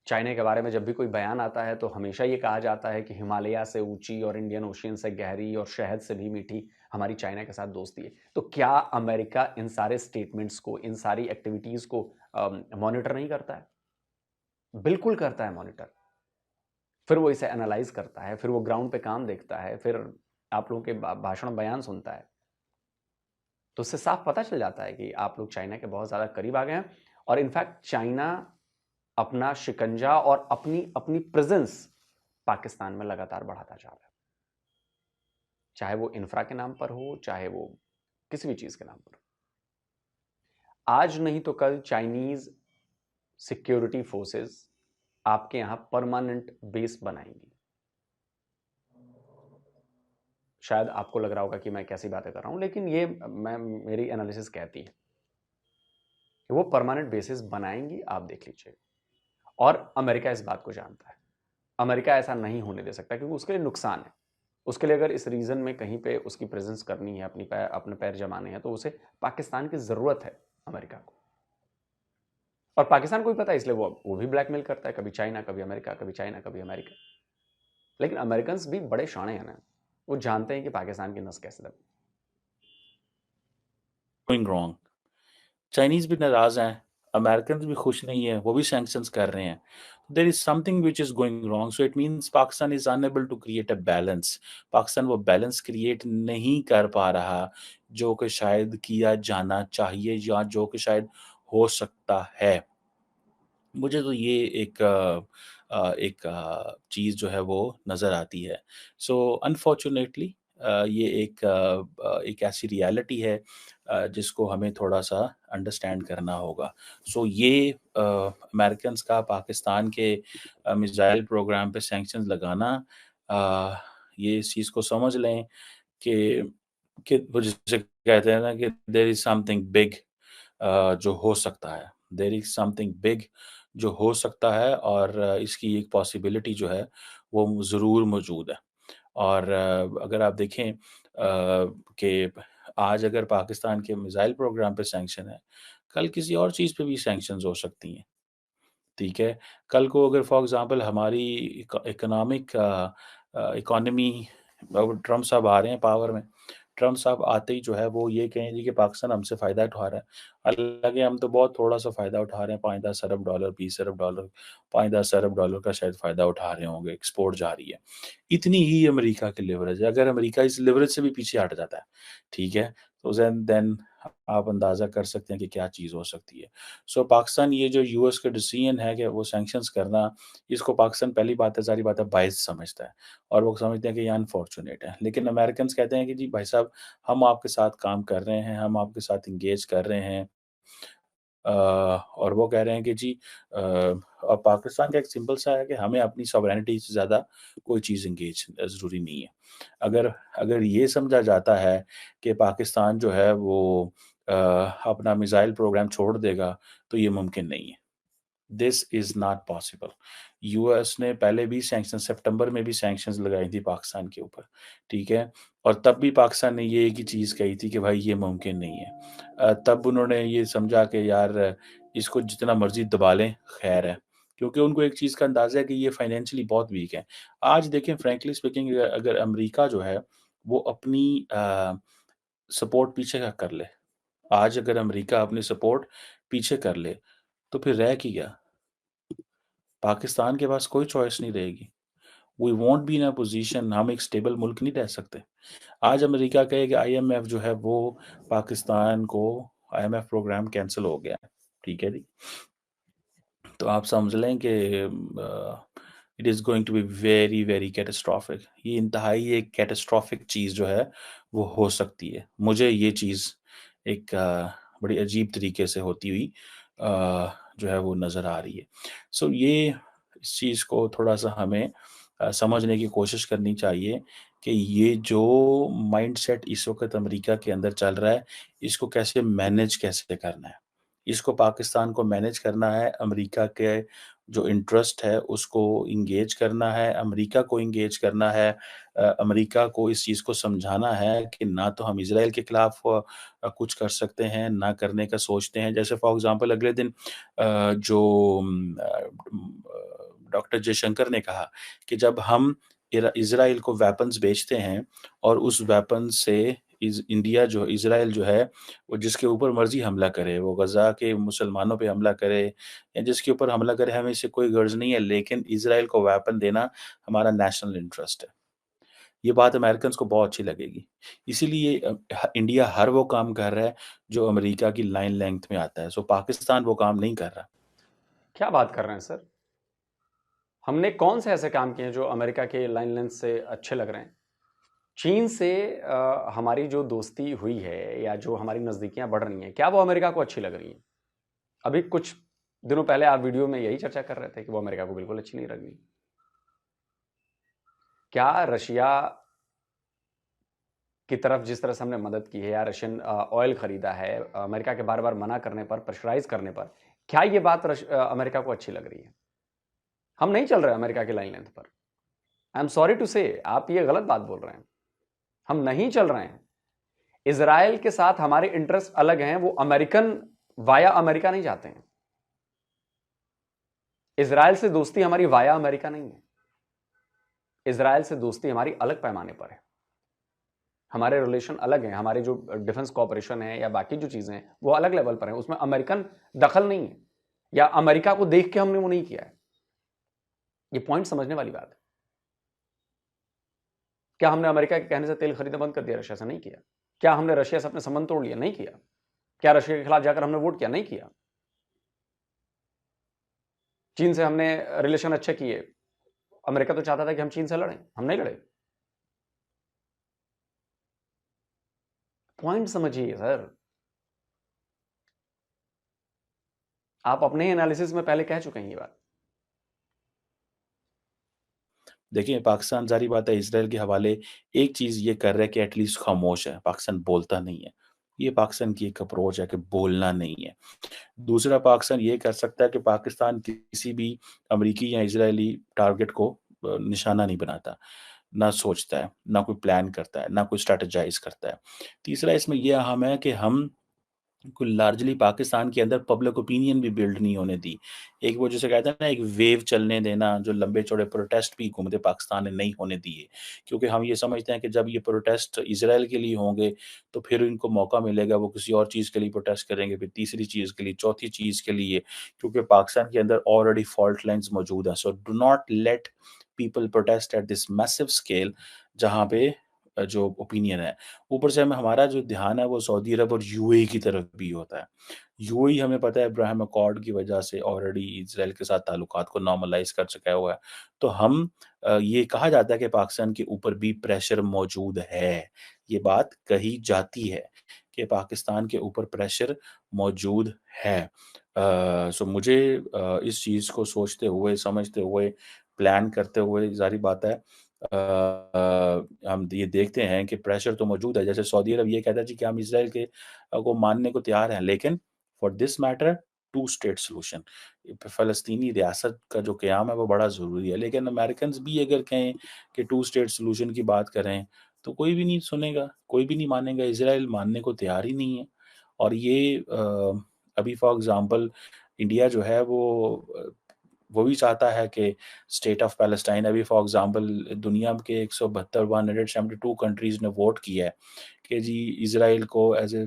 चाइना के बारे में जब भी कोई बयान आता है तो हमेशा ये कहा जाता है कि हिमालय से ऊंची और इंडियन ओशियन से गहरी और शहद से भी मीठी हमारी चाइना के साथ दोस्ती है। तो क्या अमेरिका इन सारे स्टेटमेंट्स को, इन सारी एक्टिविटीज को मॉनिटर नहीं करता है? बिल्कुल करता है मॉनिटर। फिर वो इसे एनालाइज करता है, फिर वो ग्राउंड पे काम देखता है, फिर आप लोगों के भाषण बयान सुनता है, तो उससे साफ पता चल जाता है कि आप लोग चाइना के बहुत ज़्यादा करीब आ गए हैं। और इनफैक्ट चाइना अपना शिकंजा और अपनी अपनी प्रेजेंस पाकिस्तान में लगातार बढ़ाता जा रहा है, चाहे वो इंफ्रा के नाम पर हो, चाहे वो किसी भी चीज़ के नाम पर हो। आज नहीं तो कल चाइनीज सिक्योरिटी फोर्सेस आपके यहां परमानेंट बेस बनाएंगी। शायद आपको लग रहा होगा कि मैं कैसी बातें कर रहा हूं, लेकिन ये मेरी एनालिसिस कहती है कि वो परमानेंट बेसिस बनाएंगी, आप देख लीजिए। और अमेरिका इस बात को जानता है। अमेरिका ऐसा नहीं होने दे सकता क्योंकि उसके लिए नुकसान है। उसके लिए अगर इस रीजन में कहीं पे उसकी प्रेजेंस करनी है, अपने पैर जमाने हैं, तो उसे पाकिस्तान की जरूरत है, अमेरिका को। और पाकिस्तान को भी पता है, इसलिए वो भी ब्लैकमेल करता है, कभी चाइना कभी अमेरिका, कभी चाइना कभी अमेरिका। लेकिन अमेरिकन भी बड़े शाणे हैं ना, वो जानते हैं कि पाकिस्तान की नस कैसे दबी। Going wrong. चाइनीज भी नाराज हैं, अमेरिकन भी खुश नहीं है, वो भी सैंक्शंस कर रहे हैं। There is something which is going wrong, so it means Pakistan is unable to create a balance. Pakistan वो बैलेंस क्रिएट नहीं कर पा रहा जो कि शायद किया जाना चाहिए या जो कि शायद हो सकता है। मुझे तो ये एक चीज़ जो है वो नज़र आती है। सो अनफॉर्च्यूनेटली ये एक ऐसी रियलिटी है जिसको हमें थोड़ा-सा अंडरस्टैंड करना होगा। सो ये अमेरिकन्स का पाकिस्तान के मिसाइल प्रोग्राम पे सैंक्शंस लगाना, ये इस चीज़ को समझ लें कि वो जिसे कहते हैं ना कि देयर इज़ समथिंग बिग जो हो सकता है। देयर इज़ समथिंग बिग जो हो सकता है और इसकी एक पॉसिबिलिटी जो है वो ज़रूर मौजूद है। और अगर आप देखें कि आज अगर पाकिस्तान के मिसाइल प्रोग्राम पे सैंक्शन है, कल किसी और चीज़ पे भी सैंक्शंस हो सकती हैं, ठीक है? कल को अगर फॉर एग्ज़ाम्पल हमारी इकॉनमी, अब ट्रम्प साहब आ रहे हैं पावर में, ट्रम्प साहब आते ही जो है वो ये कहें जी कि पाकिस्तान हमसे फ़ायदा उठा रहा है। हालाँकि हम तो बहुत थोड़ा-सा फ़ायदा उठा रहे हैं, 5-10 अरब डॉलर, 20 अरब डॉलर, 5-10 अरब डॉलर का शायद फ़ायदा उठा रहे होंगे, एक्सपोर्ट जा रही है। इतनी ही अमेरिका की लिवरेज है, अगर अमेरिका इस लिवरेज से भी पीछे हट जाता है, ठीक है? तो देन आप अंदाज़ा कर सकते हैं कि क्या चीज़ हो सकती है। सो पाकिस्तान ये जो यूएस का डिसीजन है कि वो सैंक्शंस करना, इसको पाकिस्तान पहली बात है, सारी बात है, बायस समझता है और वो समझते हैं कि ये अनफॉर्च्यूनेट है। लेकिन अमेरिकन्स कहते हैं कि जी भाई साहब, हम आपके साथ काम कर रहे हैं, हम आपके साथ एंगेज कर रहे हैं। और वो कह रहे हैं कि जी और पाकिस्तान का एक सिंपल सा है कि हमें अपनी सॉवरेनिटी से ज़्यादा कोई चीज़ एंगेज ज़रूरी नहीं है। अगर अगर ये समझा जाता है कि पाकिस्तान जो है वो अपना मिसाइल प्रोग्राम छोड़ देगा, तो ये मुमकिन नहीं है। This is not possible. US ने पहले भी सैंक्शन, सितंबर में भी सैंक्शंस लगाई थी पाकिस्तान के ऊपर, ठीक है? और तब भी पाकिस्तान ने ये एक ही चीज़ कही थी कि भाई ये मुमकिन नहीं है। तब उन्होंने ये समझा कि यार इसको जितना मर्ज़ी दबा लें, खैर है। क्योंकि उनको एक चीज़ का अंदाज़ा है कि ये फाइनेंशियली बहुत वीक है। आज देखें फ्रैंकली स्पीकिंग, अगर अमेरिका जो है वो अपनी सपोर्ट पीछे का कर ले, आज अगर अमेरिका अपनी सपोर्ट पीछे कर ले, तो फिर रह की गया? पाकिस्तान के पास कोई चॉइस नहीं रहेगी। We won't be in a position, हम एक स्टेबल मुल्क नहीं रह सकते। आज अमेरिका कहे कि आईएमएफ जो है वो पाकिस्तान को, आईएमएफ प्रोग्राम कैंसल हो गया है, ठीक है जी। तो आप समझ लें कि it is going to be very, very catastrophic. ये इंतहाई एक कैटास्ट्रॉफ़िक चीज़ जो है वो हो सकती है। मुझे ये चीज़ एक बड़ी अजीब तरीके से होती हुई जो है वो नज़र आ रही है। सो ये इस चीज़ को थोड़ा-सा हमें समझने की कोशिश करनी चाहिए कि ये जो माइंडसेट इस वक़्त अमेरिका के अंदर चल रहा है, इसको कैसे करना है। इसको पाकिस्तान को मैनेज करना है, अमेरिका के जो इंटरेस्ट है उसको एंगेज करना है, अमेरिका को एंगेज करना है। अमेरिका को इस चीज़ को समझाना है कि ना तो हम इज़राइल के खिलाफ कुछ कर सकते हैं, ना करने का सोचते हैं। जैसे फॉर एग्ज़ाम्पल अगले दिन डॉक्टर जयशंकर ने कहा कि जब हम इज़राइल को वेपन्स बेचते हैं और उस वेपन से इंडिया जो इज़राइल जो है वो जिसके ऊपर मर्ज़ी हमला करे, वो गज़ा के मुसलमानों पे हमला करे या जिसके ऊपर हमला करे, हमें इससे कोई गर्ज़ नहीं है, लेकिन इज़राइल को वेपन देना हमारा नेशनल इंटरेस्ट है। ये बात अमेरिकन्स को बहुत अच्छी लगेगी। इसीलिए इंडिया हर वो काम कर रहा है जो अमेरिका की लाइन लेंथ में आता है। सो पाकिस्तान वो काम नहीं कर रहा। क्या बात कर रहे हैं सर? हमने कौन से ऐसे काम किए हैं जो अमेरिका के लाइन लेंथ से अच्छे लग रहे हैं? चीन से हमारी जो दोस्ती हुई है या जो हमारी नज़दीकियां बढ़ रही हैं, क्या वो अमेरिका को अच्छी लग रही हैं? अभी कुछ दिनों पहले आप वीडियो में यही चर्चा कर रहे थे कि वो अमेरिका को बिल्कुल अच्छी नहीं लग रही। क्या रशिया की तरफ जिस तरह से हमने मदद की है या रशियन ऑयल खरीदा है, अमेरिका के बार बार मना करने पर, प्रेशराइज करने पर, क्या ये बात अमेरिका को अच्छी लग रही है? हम नहीं चल रहे अमेरिका की लाइन लेंथ पर। आई एम सॉरी टू से, आप ये गलत बात बोल रहे हैं। हम नहीं चल रहे हैं। इजराइल के साथ हमारे इंटरेस्ट अलग हैं, वो अमेरिकन वाया अमेरिका नहीं चाहते हैं। इजराइल से दोस्ती हमारी वाया अमेरिका नहीं है। इजराइल से दोस्ती हमारी अलग पैमाने पर है। हमारे रिलेशन अलग हैं, हमारे जो डिफेंस कॉपरेशन है या बाकी जो चीजें हैं वो अलग लेवल पर हैं, उसमें अमेरिकन दखल नहीं है या अमेरिका को देख के हमने वो नहीं किया है। ये पॉइंट समझने वाली बात है। क्या हमने अमेरिका के कहने से तेल खरीदना बंद कर दिया रशिया से? नहीं किया। क्या हमने रशिया से अपने संबंध तोड़ लिया? नहीं किया। क्या रशिया के खिलाफ जाकर हमने वोट किया? नहीं किया। चीन से हमने रिलेशन अच्छे किए। अमेरिका तो चाहता था कि हम चीन से लड़ें, हम नहीं लड़े। पॉइंट समझिए सर। आप अपने एनालिसिस में पहले कह चुके हैं ये बात। देखिए, पाकिस्तान ज़ाहिर बात है इसराइल के हवाले एक चीज़ ये कर रहा है कि एटलीस्ट खामोश है, पाकिस्तान बोलता नहीं है। ये पाकिस्तान की एक अप्रोच है कि बोलना नहीं है। दूसरा, पाकिस्तान ये कर सकता है कि पाकिस्तान किसी भी अमरीकी या इजरायली टारगेट को निशाना नहीं बनाता, ना सोचता है, ना कोई प्लान करता है, ना कोई स्ट्रैटेजाइज़ करता है। तीसरा, इसमें ये अहम है कि हम को लार्जली पाकिस्तान के अंदर पब्लिक ओपिनियन भी बिल्ड नहीं होने दी। एक वो जिसे कहते हैं ना, एक वेव चलने देना, जो लंबे चौड़े प्रोटेस्ट भी घूमते पाकिस्तान ने नहीं होने दिए, क्योंकि हम ये समझते हैं कि जब ये प्रोटेस्ट इजराइल के लिए होंगे तो फिर इनको मौका मिलेगा, वो किसी और चीज़ के लिए प्रोटेस्ट करेंगे, फिर तीसरी चीज़ के लिए, चौथी चीज़ के लिए, क्योंकि पाकिस्तान के अंदर ऑलरेडी फॉल्ट लाइन्स मौजूद हैं। So do not let people protest at this massive scale, जहाँ पे जो ओपिनियन है। ऊपर से हमें हमारा जो ध्यान है वो सऊदी अरब और यूएई की तरफ भी होता है। यूएई हमें पता है इब्राहिम अकॉर्ड की वजह से ऑलरेडी इज़राइल के साथ ताल्लुकात को नॉर्मलाइज़ कर चुका हुआ है। तो हम ये कहा जाता है कि पाकिस्तान के ऊपर भी प्रेशर मौजूद है। ये बात कही जाती है कि पाकिस्तान के ऊपर प्रेशर मौजूद है। सो मुझे इस चीज़ को सोचते हुए, समझते हुए, प्लान करते हुए ज़ाहिर बात है हम ये देखते हैं कि प्रेशर तो मौजूद है। जैसे सऊदी अरब ये कहता है जी कि हम इज़राइल के को मानने को तैयार हैं, लेकिन for this matter two state solution, फ़लस्तीनी रियासत का जो क़याम है वो बड़ा ज़रूरी है। लेकिन अमेरिकन्स भी अगर कहें कि टू स्टेट सॉल्यूशन की बात करें तो कोई भी नहीं सुनेगा, कोई भी नहीं मानेगा। इज़राइल मानने को तैयार ही नहीं है। और ये अभी फॉर एग्ज़ाम्पल इंडिया जो है वो भी चाहता है कि स्टेट ऑफ पैलेस्टाइन, अभी फॉर एग्ज़ाम्पल दुनिया के 172 कंट्रीज़ ने वोट किया है कि जी इज़राइल को एज़ ए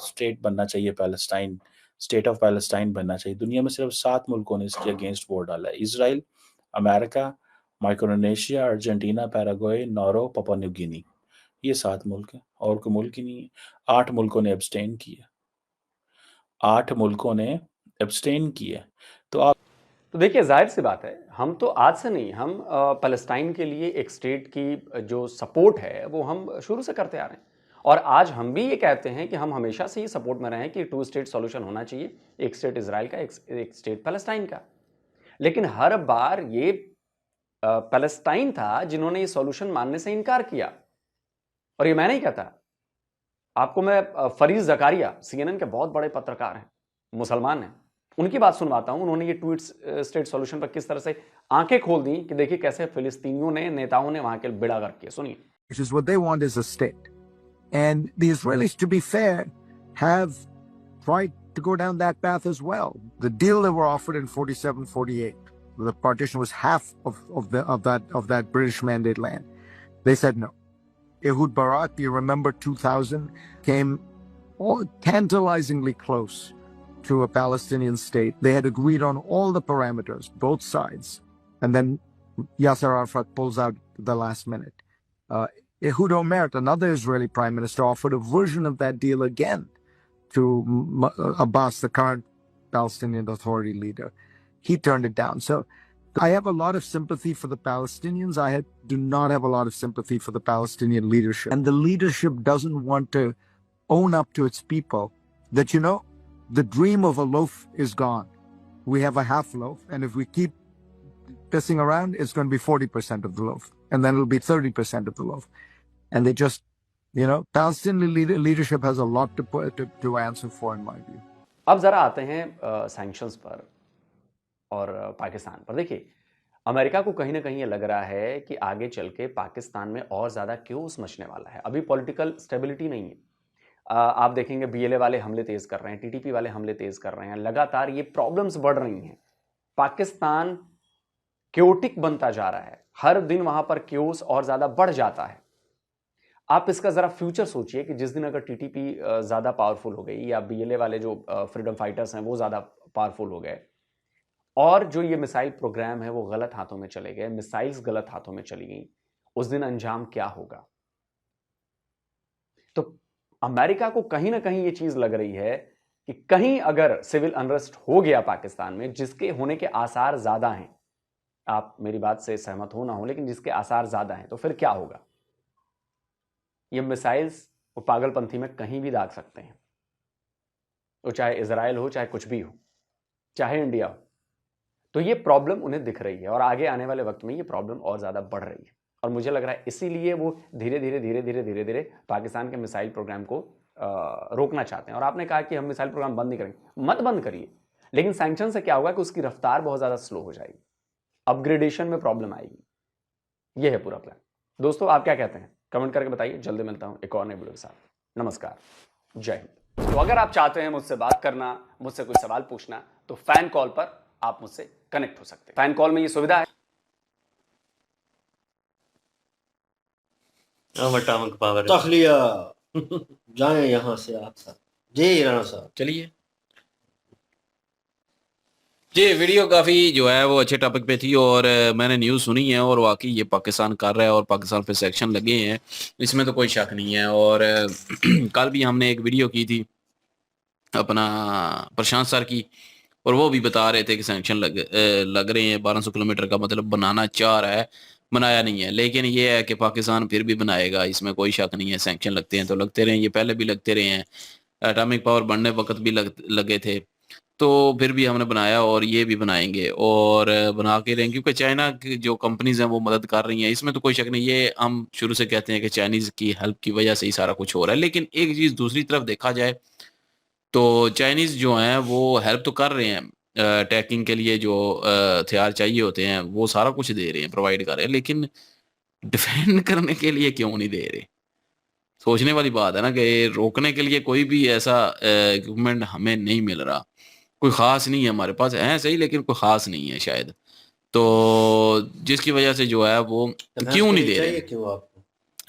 स्टेट बनना चाहिए, पैलेस्टाइन, स्टेट ऑफ पैलेस्टाइन बनना चाहिए। दुनिया में सिर्फ 7 मुल्कों ने इसके अगेंस्ट वोट डाला है। Israel, America, Micronesia, Argentina, Paraguay, Norway, Papua New Guinea. ये 7 मुल्क हैं, और कोई मुल्क ही नहीं है। 8 मुल्कों ने एब्सटेन किया। 8 मुल्कों ने एब्सटेन किया। तो आप तो देखिए, जाहिर सी बात है, हम तो आज से नहीं, हम पैलेस्टाइन के लिए एक स्टेट की जो सपोर्ट है वो हम शुरू से करते आ रहे हैं। और आज हम भी ये कहते हैं कि हम हमेशा से ही सपोर्ट में रहे हैं कि टू स्टेट सॉल्यूशन होना चाहिए, एक स्टेट इजराइल का, एक स्टेट पैलेस्टाइन का। लेकिन हर बार ये पैलेस्टाइन था जिन्होंने ये सॉल्यूशन मानने से इनकार किया। और ये मैं नहीं कहता, आपको मैं फरीज जकारिया, सीएनएन के बहुत बड़े पत्रकार हैं, मुसलमान हैं, उनकी बात सुनवाता हूं। उन्होंने ये टू स्टेट सॉल्यूशन पर किस तरह से आंखें खोल दी कि देखिए कैसे फिलिस्तीनियों ने, नेताओं ने वहां के बेड़ा गर्क किया। सुनिए। Which is what they want is a state. And the Israelis, to be fair, have tried to go down that path as well. The deal they were offered in 47-48, the partition was half of that British mandate land. They said no. Ehud Barak, you remember 2000, came tantalizingly close to a Palestinian state. They had agreed on all the parameters, both sides. And then Yasser Arafat pulls out the last minute. Ehud Olmert, another Israeli prime minister, offered a version of that deal again to Abbas, the current Palestinian Authority leader. He turned it down. So I have a lot of sympathy for the Palestinians. Do not have a lot of sympathy for the Palestinian leadership. And the leadership doesn't want to own up to its people that, the dream of a loaf is gone. We have a half loaf, and if we keep pissing around, it's going to be 40% of the loaf, and then it'll be 30% of the loaf. And they just, Palestinian leadership has a lot to answer for, in my view. अब जरा आते हैं sanctions पर और पाकिस्तान पर। देखिए, America को कहीं ना कहीं ये लग रहा है कि आगे चल के पाकिस्तान में और ज्यादा क्योस मचने वाला है। अभी पॉलिटिकल स्टेबिलिटी नहीं है। आप देखेंगे बीएलए वाले हमले तेज कर रहे हैं, टीटीपी वाले हमले तेज कर रहे हैं, लगातार ये प्रॉब्लम्स बढ़ रही हैं। पाकिस्तान क्योटिक बनता जा रहा है, हर दिन वहां पर क्योस और ज्यादा बढ़ जाता है। आप इसका ज़रा फ्यूचर सोचिए कि जिस दिन अगर टीटीपी ज़्यादा पावरफुल हो गई या बीएलए वाले जो फ्रीडम फाइटर्स हैं वो ज़्यादा पावरफुल हो गए और जो ये मिसाइल प्रोग्राम है वो गलत हाथों में चले गए, मिसाइल्स गलत हाथों में चली गई, उस दिन अंजाम क्या होगा? तो अमेरिका को कहीं ना कहीं ये चीज लग रही है कि कहीं अगर सिविल अनरेस्ट हो गया पाकिस्तान में, जिसके होने के आसार ज्यादा हैं, आप मेरी बात से सहमत हो ना हो, लेकिन जिसके आसार ज्यादा हैं, तो फिर क्या होगा? ये मिसाइल्स वो पागलपंथी में कहीं भी दाग सकते हैं, तो चाहे इजराइल हो, चाहे कुछ भी हो, चाहे इंडिया हो। तो ये प्रॉब्लम उन्हें दिख रही है और आगे आने वाले वक्त में ये प्रॉब्लम और ज्यादा बढ़ रही है और मुझे लग रहा है इसीलिए वो धीरे धीरे पाकिस्तान के मिसाइल प्रोग्राम को रोकना चाहते हैं। और आपने कहा कि हम मिसाइल प्रोग्राम बंद नहीं करेंगे, मत बंद करिए, लेकिन सैंक्शन से क्या होगा कि उसकी रफ्तार बहुत ज्यादा स्लो हो जाएगी, अपग्रेडेशन में प्रॉब्लम आएगी। ये है पूरा प्लान। दोस्तों आप क्या कहते हैं, कमेंट करके बताइए। जल्दी मिलता हूं एक और नए वीडियो के साथ। नमस्कार, जय हिंद। तो अगर आप चाहते हैं मुझसे बात करना, मुझसे कोई सवाल पूछना, तो फैन कॉल पर आप मुझसे कनेक्ट हो सकते हैं। फैन कॉल में ये सुविधा है। एटॉमिक पावर तखलिया जाए यहाँ से आप साहब। जी राणा साहब, चलिए जी, वीडियो काफ़ी जो है वो अच्छे टॉपिक पे थी और मैंने न्यूज़ सुनी है और वाकई ये पाकिस्तान कर रहा है और पाकिस्तान पे सेक्शन लगे हैं, इसमें तो कोई शक नहीं है। और कल भी हमने एक वीडियो की थी अपना प्रशांत सर की, और वो भी बता रहे थे कि सैंक्शन लग रहे हैं। 1200 किलोमीटर का मतलब बनाना चाह रहा है, बनाया नहीं है, लेकिन ये है कि पाकिस्तान फिर भी बनाएगा, इसमें कोई शक नहीं है। सैंक्शन लगते हैं तो लगते रहे, ये पहले भी लगते रहे हैं, एटॉमिक पावर बनने वक्त भी लगे थे, तो फिर भी हमने बनाया और ये भी बनाएंगे और बना के रहेंगे, क्योंकि चाइना की जो कंपनीज हैं वो मदद कर रही हैं, इसमें तो कोई शक नहीं। ये हम शुरू से कहते हैं कि चाइनीज़ की हेल्प की वजह से ही सारा कुछ हो रहा है। लेकिन एक चीज़ दूसरी तरफ देखा जाए तो चाइनीज़ जो हैं वो हेल्प तो कर रहे हैं, टैकिंग के लिए जो हथियार चाहिए होते हैं वो सारा कुछ दे रहे हैं, प्रोवाइड कर रहे हैं, लेकिन डिफेंड करने के लिए क्यों नहीं दे रहे? सोचने वाली बात है ना कि रोकने के लिए कोई भी ऐसा इक्विपमेंट हमें नहीं मिल रहा, कोई ख़ास नहीं है हमारे पास, है सही लेकिन कोई ख़ास नहीं है शायद, तो जिसकी वजह से जो है वो क्यों नहीं दे रहे? क्यों आपको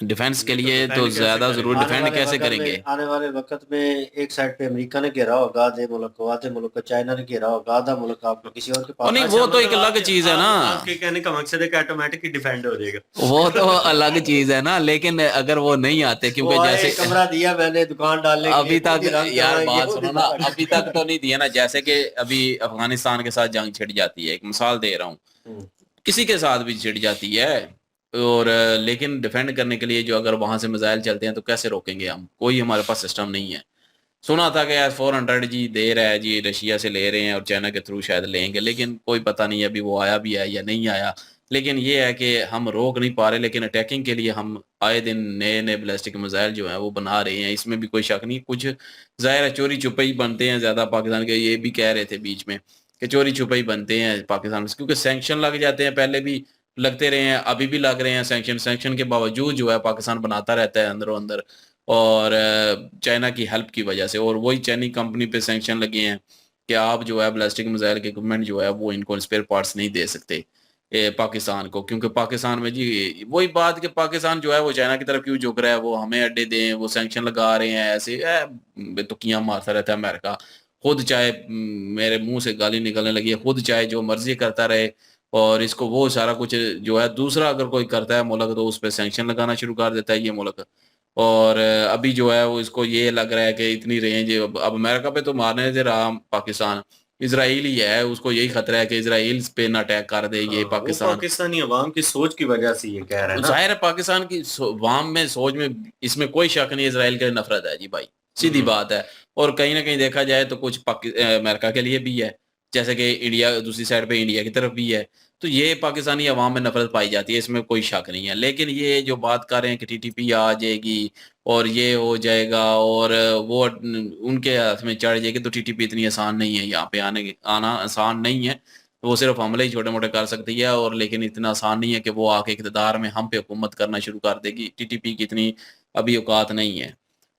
डिफेंस के लिए defend तो कैसे ज़्यादा करेंगे? ज़रूर, डिफेंड कैसे करेंगे? आने वाले वक्त में एक साइड पे अमेरिका ने घेरा होगा आधे मुल्क को, आधे मुल्क को चाइना ने घेरा होगा, आधा मुल्क आपको किसी और के और पास। नहीं, अच्छा, वो तो एक मतलब अलग चीज़ है ना, आपके कहने का मकसद है कि ऑटोमेटिक ही डिफेंड हो जाएगा। वो तो अलग चीज़ है ना, लेकिन अगर वो नहीं आते, क्योंकि वो आए, जैसे कमरा दिया मैंने दुकान डालने के अभी लिए, तक खुद ही रंग यार कराएंगे, बात खुद ही सुनो ना, दिमाग। अभी तक तो नहीं दिया ना। जैसे कि अभी अफगानिस्तान के साथ जंग छिड़ जाती है, एक मिसाल दे रहा हूँ, हम्म। किसी के साथ भी छिड़ जाती है, और लेकिन डिफेंड करने के लिए जो अगर वहां से मिसाइल चलते हैं तो कैसे रोकेंगे हम? कोई हमारे पास सिस्टम नहीं है। सुना था कि S-400 जी दे रहा है जी, रशिया से ले रहे हैं और चाइना के थ्रू शायद लेंगे, लेकिन कोई पता नहीं अभी वो आया भी है या नहीं आया। लेकिन ये है कि हम रोक नहीं पा रहे, लेकिन अटैकिंग के लिए हम आए दिन नए नए बैलिस्टिक मिसाइल जो है वो बना रहे हैं, इसमें भी कोई शक नहीं। कुछ ज़ाहिर है चोरी छुपे ही बनते हैं ज़्यादा पाकिस्तान के, ये भी कह रहे थे बीच में कि चोरी छुपे ही बनते हैं पाकिस्तान से, क्योंकि सैंक्शन लग जाते हैं, पहले भी लगते रहे हैं, अभी भी लग रहे हैं सैंक्शन के बावजूद जो है पाकिस्तान बनाता रहता है अंदरों अंदर, और चाइना की हेल्प की वजह से। और वही चाइनी कंपनी पे सैंक्शन लगे हैं कि आप जो है बैलिस्टिक मिसाइल के इक्विपमेंट जो है वो इनको स्पेयर पार्ट्स नहीं दे सकते पाकिस्तान को, क्योंकि पाकिस्तान में जी वही बात कि पाकिस्तान जो है वो चाइना की तरफ क्यों झुक रहा है, वो हमें अड्डे दें, वो सैंक्शन लगा रहे हैं, ऐसे बेतुकियां मारता रहता है अमेरिका। खुद चाहे मेरे मुंह से गाली निकलने लगी है, खुद चाहे जो मर्जी करता रहे, और इसको वो सारा कुछ जो है दूसरा अगर कोई करता है मुल्क तो उस पर सैंक्शन लगाना शुरू कर देता है ये मुल्क। और अभी जो है वो इसको ये लग रहा है कि इतनी रेंज अब अमेरिका पे तो मारने दे रहा पाकिस्तान, इजराइल ही है, उसको यही खतरा है कि इजराइल पे ना अटैक कर दे ये वो पाकिस्तान। पाकिस्तानी अवाम की सोच की वजह से ये कह रहे हैं ना। जाहिर है पाकिस्तान की वाम में सोच में इसमें कोई शक नहीं, इजराइल के लिए नफरत है जी भाई, सीधी बात है। और कहीं ना कहीं देखा जाए तो कुछ अमेरिका के लिए भी है, जैसे कि इंडिया दूसरी साइड पे इंडिया की तरफ भी है, तो ये पाकिस्तानी अवाम में नफरत पाई जाती है, इसमें कोई शक नहीं है। लेकिन ये जो बात कर रहे हैं कि टीटीपी आ जाएगी और ये हो जाएगा और वो उनके हाथ में चढ़ जाएगी, तो टीटीपी इतनी आसान नहीं है, यहाँ पे आना आसान नहीं है। वो सिर्फ हमले ही छोटे मोटे कर सकती है, और लेकिन इतना आसान नहीं है कि वो आके इक़्तिदार में हम पे हुकूमत करना शुरू कर देगी। टीटीपी की इतनी अभी औकात नहीं है।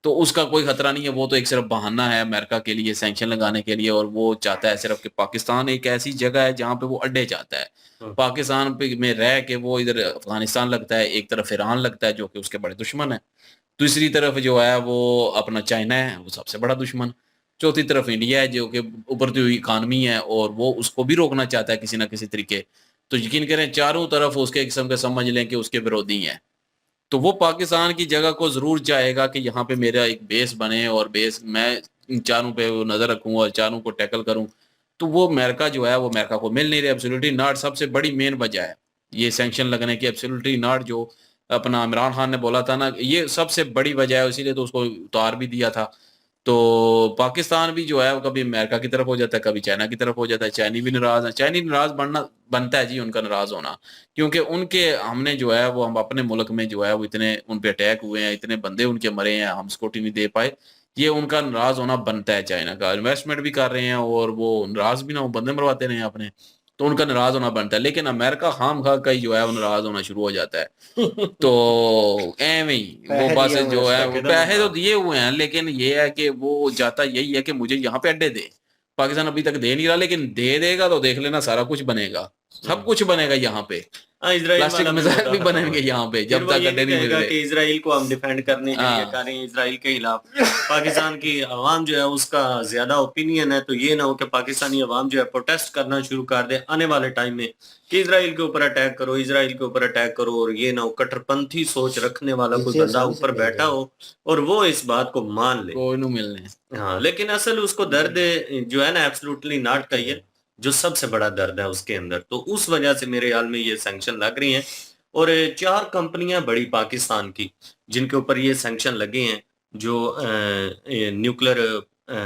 तो उसका कोई खतरा नहीं है, वो तो एक सिर्फ बहाना है अमेरिका के लिए सैंक्शन लगाने के लिए, और वो चाहता है सिर्फ कि पाकिस्तान एक ऐसी जगह है जहाँ पे वो अड्डे चाहता है। पाकिस्तान पे में रह के वो इधर अफगानिस्तान लगता है, एक तरफ ईरान लगता है जो कि उसके बड़े दुश्मन है, दूसरी तरफ जो है वो अपना चाइना है, वो सबसे बड़ा दुश्मन, चौथी तरफ इंडिया है जो कि उभरती हुई इकानमी है और वो उसको भी रोकना चाहता है किसी ना किसी तरीके। तो यकीन करें चारों तरफ उसके किस्म के समझ लें कि उसके विरोधी हैं। तो वो पाकिस्तान की जगह को ज़रूर चाहेगा कि यहाँ पे मेरा एक बेस बने और बेस मैं इन चारों पे नज़र रखूँ और चारों को टैकल करूँ। तो वो अमेरिका जो है वो अमेरिका को मिल नहीं रहा। एब्सोल्युटली नॉट सबसे बड़ी मेन वजह है ये सैंक्शन लगने की। एब्सोल्युटली नॉट जो अपना इमरान खान ने बोला था ना, ये सबसे बड़ी वजह है, इसीलिए तो उसको उतार भी दिया था। तो पाकिस्तान भी जो है वो कभी अमेरिका की तरफ हो जाता है, कभी चाइना की तरफ हो जाता है। चाइनी भी नाराज है, चाइनी नाराज बनता है जी उनका नाराज होना, क्योंकि उनके हमने जो है वो हम अपने मुल्क में जो है वो इतने उन पे अटैक हुए हैं, इतने बंदे उनके मरे हैं, हम सिक्योरिटी नहीं दे पाए, ये उनका नाराज होना बनता है। चाइना का इन्वेस्टमेंट भी कर रहे हैं और वो नाराज भी ना हो, बंदे मरवाते रहे अपने, तो उनका नाराज होना बनता है। लेकिन अमेरिका खाम-खा का ही जो है वो नाराज होना शुरू हो जाता है। तो एवं ही वो पैसे बस दिए हुए जो है हैं, वो उसका पैसे तो किधर दिए हुए हैं, लेकिन ये है कि वो चाहता यही है कि मुझे यहाँ पे अड्डे दे। पाकिस्तान अभी तक दे नहीं रहा, लेकिन दे देगा तो देख लेना सारा कुछ बनेगा, सब कुछ बनेगा यहाँ पे। हाँ, इजराइल प्लास्टिक वाला फिर मिसाइल मुद्दा भी खत्म बनेंगे हो यहाँ पे फिर जब वो तक ये अड्डे नहीं नहीं मिल कहेगा रहे। कि इजराइल को हम डिफेंड करने के लिए हाँ। कर रहे हैं इजराइल के खिलाफ। पाकिस्तान की आवाम जो है उसका ज्यादा ओपिनियन है, तो ये ना हो कि पाकिस्तानी आवाम जो है प्रोटेस्ट करना शुरू कर दे आने वाले टाइम में कि इजराइल के ऊपर अटैक करो, इजराइल के ऊपर अटैक करो, और ये ना हो कट्टरपंथी सोच रखने वाला कोई इसे बंदा आसानी से ऊपर मिल बैठा जाएगा। हो और वो इस बात को मान ले। कोई नहीं मिलने। हाँ, लेकिन असल उसको दर्द जो है ना एब्सोल्युटली नॉट का ही है, जो सबसे बड़ा दर्द है उसके अंदर। तो उस वजह से मेरे ख्याल में ये सैंक्शन लग रही हैं। और 4 कंपनियां बड़ी पाकिस्तान की जिनके ऊपर ये सैंक्शन लगे हैं, जो न्यूक्लियर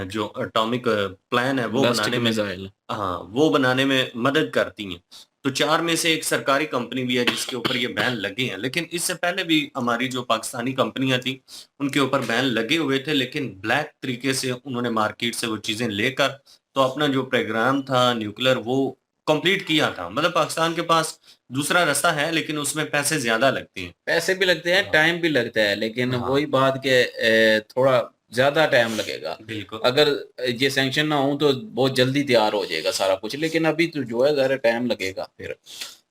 जो एटॉमिक प्लान है वो प्लास्टिक बनाने में, मिसाइल। हाँ, वो बनाने में मदद करती हैं। तो 4 में से एक सरकारी कंपनी भी है जिसके ऊपर ये बैन लगे हैं। लेकिन इससे पहले भी हमारी जो पाकिस्तानी कंपनियां थी उनके ऊपर बैन लगे हुए थे, लेकिन ब्लैक तरीके से उन्होंने मार्केट से वो चीजें लेकर तो अपना जो प्रोग्राम था न्यूक्लियर वो कंप्लीट किया था। मतलब पाकिस्तान के पास दूसरा रास्ता है, लेकिन उसमें पैसे ज्यादा लगते हैं। पैसे भी लगते हैं, हाँ, टाइम भी लगता है, लेकिन हाँ, वही बात के थोड़ा ज्यादा टाइम लगेगा। बिल्कुल। अगर ये सैंक्शन ना हो तो बहुत जल्दी तैयार हो जाएगा सारा कुछ, लेकिन अभी तो जो है ज़रा टाइम लगेगा। फिर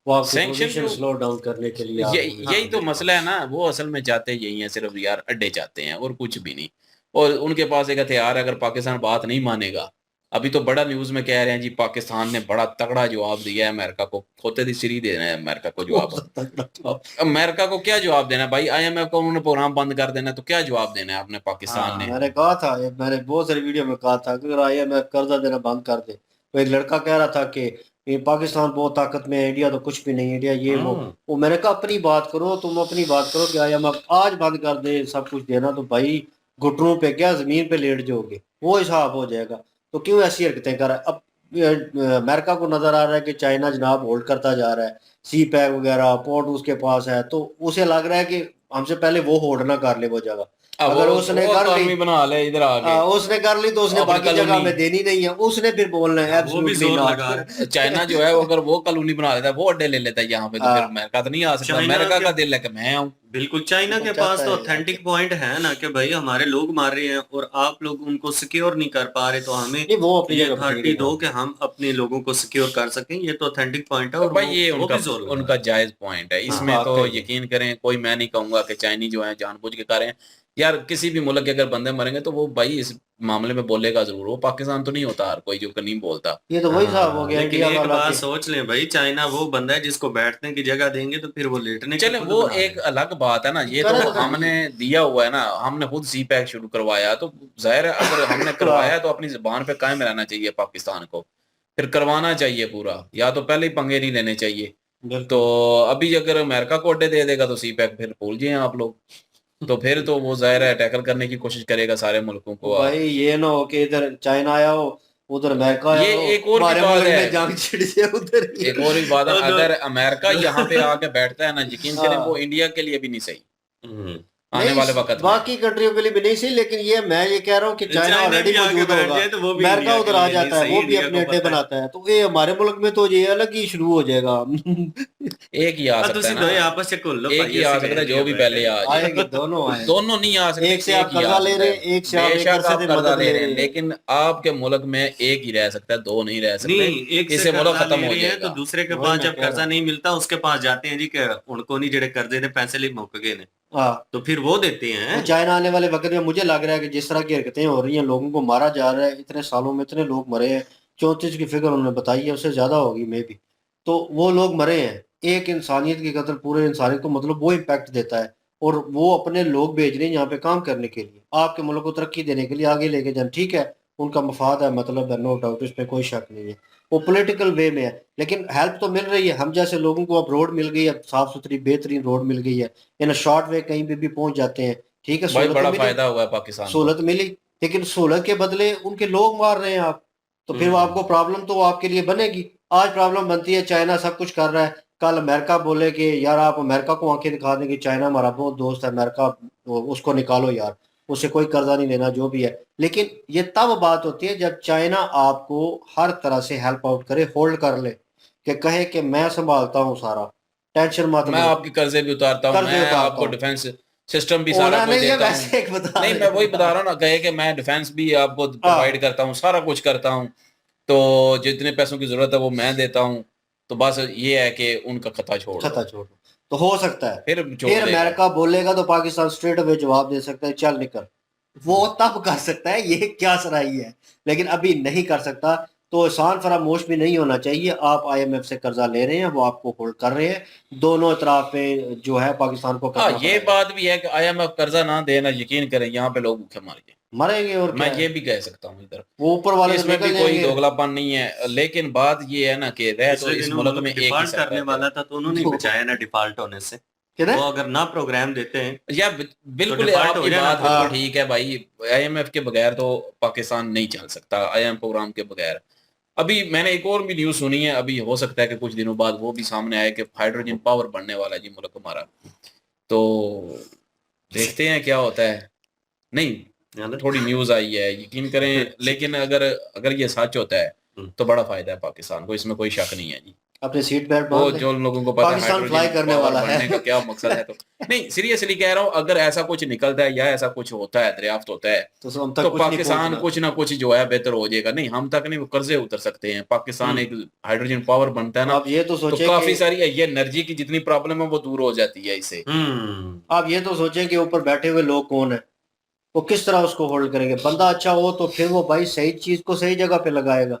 वो आपकी सैंक्शन पोजीशन जो स्लो डाउन करने के लिए ये आप यही तो मसला है ना, वो असल में चाहते यही है, सिर्फ यार अड्डे चाहते हैं और कुछ भी नहीं। और उनके पास एक हथियार है, अगर पाकिस्तान बात नहीं मानेगा। अभी तो बड़ा न्यूज़ में कह रहे हैं जी पाकिस्तान ने बड़ा तगड़ा जवाब दिया है अमेरिका को, खोते दी सिरी देना है अमेरिका को जवाब। अब अमेरिका को क्या जवाब देना है भाई? IMF को उन्होंने प्रोग्राम बंद कर देना है, तो क्या जवाब देना है आपने पाकिस्तान ने? मैंने कहा था, मैंने बहुत सारी वीडियो में कहा था कि अगर IMF कर्जा देना बंद कर दे। तो एक लड़का कह रहा था कि ये पाकिस्तान बहुत ताकत में है, इंडिया तो कुछ भी नहीं, इंडिया ये वो मैंने कहा अपनी बात करो, तुम अपनी बात करो कि IMF आज बंद कर दे सब कुछ देना, तो भाई घुटनों पे क्या जमीन पे लेट जाओगे, वो हिसाब हो जाएगा। तो क्यों ऐसी हरकतें कर रहा है? अब अमेरिका को नजर आ रहा है कि चाइना जनाब होल्ड करता जा रहा है, सी पैक वगैरह पोर्ट उसके पास है, तो उसे लग रहा है कि हमसे पहले वो होल्ड ना कर ले वो जगह। अब अगर वो उसने वो कर ली, इकॉनमी बना ले इधर आके। उसने कर ली तो उसने अपनी बाकी जगह कॉलोनी। में देनी नहीं है, उसने फिर बोलना है हाँ, वो भी एब्सोल्युटली जोर नॉट। लगा रहा है। चाइना जो है वो अगर वो कॉलोनी बना देता है, वो अड्डे ले लेता है यहाँ पे, तो फिर अमेरिका तो नहीं आ सकता। चाइना अमेरिका के- का दिल है कि मैं आऊँ। बिल्कुल, चाइना वो के चाहता पास तो है ऑथेंटिक पॉइंट है ना कि भाई हमारे लोग मार रहे हैं और आप लोग उनको सिक्योर नहीं कर पा रहे, तो हमें नहीं, वो अपनी ये जगह पे अथॉरिटी ठीक दो है। कि हम अपने लोगों को सिक्योर कर सकें। ये तो ऑथेंटिक पॉइंट है तो और भाई वो ये वो उनका भी जोर लगा उनका रहा है। जायज पॉइंट है। हाँ, इसमें तो वाकई में। यकीन करें, कोई मैं नहीं कहूंगा कि चाइनी जो है जानबूझ के कर रहे हैं। यार किसी भी मुल्क के अगर बंदे मरेंगे तो वो भाई इस मामले में बोलेगा जरूर। वो पाकिस्तान तो नहीं होता हर कोई जो नहीं बोलता। ये तो वही हिसाब हो हाँ, गया लेकिन इंडिया एक वाला बात के। सोच लें भाई, चाइना वो बंदा है जिसको बैठने की जगह देंगे तो फिर वो लेटने की चले खुद वो बना एक देगा। अलग बात है ना, ये करे तो तो हमने दिया हुआ है ना, हमने खुद सी पैक शुरू करवाया, तो जाहिर है अगर हमने करवाया है तो अपनी जुबान पे कायम रहना चाहिए पाकिस्तान को, फिर करवाना चाहिए पूरा, या तो पहले ही पंगे नहीं लेने चाहिए। तो बिल्कुल। अभी अगर अमेरिका को अड्डे दे देगा तो सी पैक फिर भूल जाए आप लोग, तो फिर तो वो जाहिर है टैकल करने की कोशिश करेगा सारे मुल्कों को। भाई ये ना हो कि इधर चाइना आया हो, उधर अमेरिका आया ये हो, एक और भी हमारे बात मुल्क है, में जंग छिड़ जाए उधर ही। एक और भी बात है, और जो- अगर अमेरिका यहाँ पे आके बैठता है ना, यकीन करें हाँ। वो इंडिया के लिए भी नहीं सही। हम्म, आने नहीं, वाले वक्त में। बाकी कंट्रियों के लिए भी नहीं सही, लेकिन मैं ये कह रहा हूँ कि चाइना चाइना ऑलरेडी भी आगे मौजूद बैठ होगा, जाए तो वो भी अमेरिका इंडिया उधर के आ लिए जाता नहीं है, सही, वो भी इंडिया अपने को अड्डे पता है। बनाता है, तो ये हमारे मुल्क में तो ये अलग ही शुरू हो जाएगा। एक ही आ सकता है ਤੁਸੀਂ ना, ਦੋਏ ਆਪਸ ਚ ਘੁਲ ਲਓ एक ਭਾਈ ही आ ਅਸੀਂ सकता है, गए जो भी नहीं पहले आ जाए। आएंगे, दोनों आएंगे। दोनों नहीं आ सकते, एक से आप एक ही आ कर्जा ले सकता रहे है। हैं, एक से आप एक बेशक कर्जे आप से कर्जा मदद ले ले रहे रहे हैं, हैं। लेकिन आपके मुल्क में एक ही रह सकता है, दो नहीं रह सकते। नहीं, एक से इससे मुल्क कर्जा खत्म ले हो रहे हैं तो जाएगा। दूसरे के वही पास मैं जब कह रहा कर्जा हूँ। नहीं मिलता उसके पास जाते हैं जी कि उनको नहीं जेड़े कर्जे ने पैसे लिए मुक गए ने, हाँ, तो फिर वो देते तो हैं। चाइना आने वाले वक्त में मुझे लग रहा है कि जिस तरह की हरकतें हो रही हैं, लोगों को मारा जा रहा है, इतने सालों में इतने लोग मरे हैं, 34 की फिगर उन्होंने बताई है, उससे ज्यादा होगी मे भी, तो वो लोग मरे हैं। एक इंसानियत की कत्ल पूरे इंसानियत को मतलब वो इम्पैक्ट देता है, और वो अपने लोग भेज रहे हैं यहाँ पे काम करने के लिए, आपके मुल्क को तरक्की देने के लिए, आगे लेके जाए, ठीक है, उनका मफाद है, मतलब है, नो डाउट, इसमें कोई शक नहीं है, वो पॉलिटिकल वे में है, लेकिन हेल्प तो मिल रही है। हम जैसे लोगों को अब रोड मिल गई है, साफ सुथरी बेहतरीन रोड मिल गई है, इन शॉर्ट वे कहीं पे भी पहुंच जाते हैं, ठीक है, भाई सहूलत तो बड़ा मिली, फायदा हुआ है पाकिस्तान को। सहूलत मिली, लेकिन सहूलत के बदले उनके लोग मार रहे हैं आप, तो फिर वो आपको प्रॉब्लम तो आपके लिए बनेगी। आज प्रॉब्लम बनती है, चाइना सब कुछ कर रहा है, कल अमेरिका बोले कि यार आप अमेरिका को आंखें दिखा दें कि चाइना हमारा बहुत दोस्त है, अमेरिका उसको निकालो यार, उससे कोई कर्जा नहीं लेना, जो भी है। लेकिन ये तब बात होती है जब चाइना आपको हर तरह से हेल्प आउट करे, होल्ड कर ले, कि कहे कि मैं संभालता हूँ सारा, टेंशन मत मैं लो, आपके कर्जे भी उतारता हूँ, कर्जे मैं उतारता आपको हूँ। डिफेंस सिस्टम भी सारा होना कुछ नहीं है, देता हूँ। वैसे एक बता नहीं, रहे मैं वही हैं। बता रहा हूँ ना, कहे कि मैं डिफेंस भी आपको हाँ, प्रोवाइड करता हूँ, सारा कुछ करता हूँ, तो जितने पैसों की जरूरत है वो मैं देता हूँ। तो बस ये है कि उनका खता छोड़ खता दो, छोड़ दो, तो हो सकता है फिर छोड़ फिर देगा। अमेरिका बोलेगा तो पाकिस्तान स्ट्रेट अवे जवाब दे सकता है, चल निकल, वो तब कर सकता है, ये क्या सराही है, लेकिन अभी नहीं कर सकता। तो एहसान फरामोश भी नहीं होना चाहिए, आप आईएमएफ से कर्जा ले रहे हैं, वो आपको होल्ड कर रहे हैं, दोनों तरफ पे जो है पाकिस्तान को हाँ, करना ये पड़ेगा। बात भी है कि IMF कर्जा ना देना, यकीन करें यहाँ पे लोग भूखे मर गए, मरेंगे और क्या मैं है, ये भी कह सकता हूँ इधर। वो ऊपर वाले तो इसमें भी निकल कोई जाएंगे। दोगलापन नहीं है, लेकिन बात ये है ना कि रह तो पिछले इस दिनों मुल्क मुल्क में एक ही डिफॉल्ट करने सरकार वाला है। था तो उन्होंने तो बचाया ना डिफॉल्ट होने से। किधर वो अगर ना प्रोग्राम देते हैं या बिल्कुल डिफॉल्ट हो आपकी जाना बात था। बिल्कुल हाँ, ठीक है भाई, IMF के बगैर तो पाकिस्तान नहीं चल सकता, IMF प्रोग्राम के बगैर। अभी मैंने एक और भी न्यूज़ सुनी है, अभी हो सकता है कि कुछ दिनों बाद वो भी सामने आए कि हाइड्रोजन पावर बनने वाला है जी मुल्क हमारा, तो देखते हैं क्या होता है। नहीं, है ना? थोड़ी न्यूज़ आई है, यकीन करें, लेकिन अगर अगर ये सच होता है तो बड़ा फायदा है पाकिस्तान को, इसमें कोई शक नहीं है जी। अपने सीट बेल्ट वो बांध ले, जो लोगों को पता है पाकिस्तान फ्लाई हाइड्रोजन करने पावर वाला बनने का है। क्या मकसद है, तो नहीं, सीरियसली कह रहा हूँ, अगर ऐसा कुछ निकलता है या ऐसा कुछ होता है, दरियाफ्त होता है, तो हम तो तक कुछ नहीं पाकिस्तान पहुंचना। कुछ ना कुछ जो है बेहतर हो जाएगा। नहीं, हम तक नहीं, वो कर्जे उतर सकते हैं। पाकिस्तान एक हाइड्रोजन पावर बनता है ना, आप ये तो तो सोचे काफी कि सारी ये एनर्जी की जितनी प्रॉब्लम है वो दूर हो जाती है इससे। आप ये तो सोचें कि ऊपर बैठे हुए लोग कौन है, वो किस तरह उसको होल्ड करेंगे। बंदा अच्छा हो तो फिर वो भाई सही चीज को सही जगह पे लगाएगा,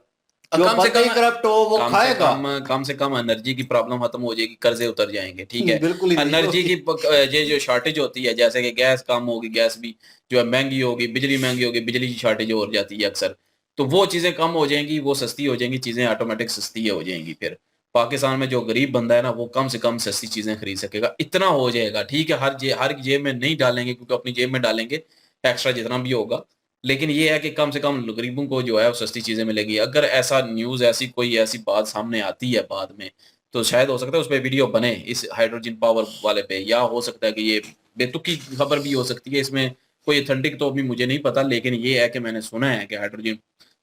जो कम से बंदा ही कम करप्ट हो वो खाएगा। कम से कम एनर्जी की प्रॉब्लम खत्म हो जाएगी, कर्जे उतर जाएंगे, ठीक है। बिल्कुल ही नहीं एनर्जी होगी। की ये जो शॉर्टेज होती है, जैसे कि गैस कम होगी, गैस भी जो है महंगी होगी, बिजली महंगी होगी, बिजली की शॉर्टेज हो जाती है अक्सर, तो वो चीजें कम हो जाएंगी, वो सस्ती हो जाएंगी, चीजें ऑटोमेटिक सस्ती हो जाएंगी। फिर पाकिस्तान में जो गरीब बंदा है ना, वो कम से कम सस्ती चीजें खरीद सकेगा, इतना हो जाएगा, ठीक है। हर जेब में नहीं डालेंगे, क्योंकि अपनी जेब में डालेंगे एक्स्ट्रा जितना भी होगा, लेकिन ये है कि कम से कम गरीबों को जो है वो सस्ती चीजें मिलेगी। अगर ऐसा न्यूज़, ऐसी कोई ऐसी बात सामने आती है बाद में, तो शायद हो सकता है उस पर वीडियो बने इस हाइड्रोजन पावर वाले पे, या हो सकता है कि ये बेतुकी खबर भी हो सकती है, इसमें कोई ऑथेंटिक तो अभी मुझे नहीं पता, लेकिन ये है कि मैंने सुना है कि हाइड्रोजन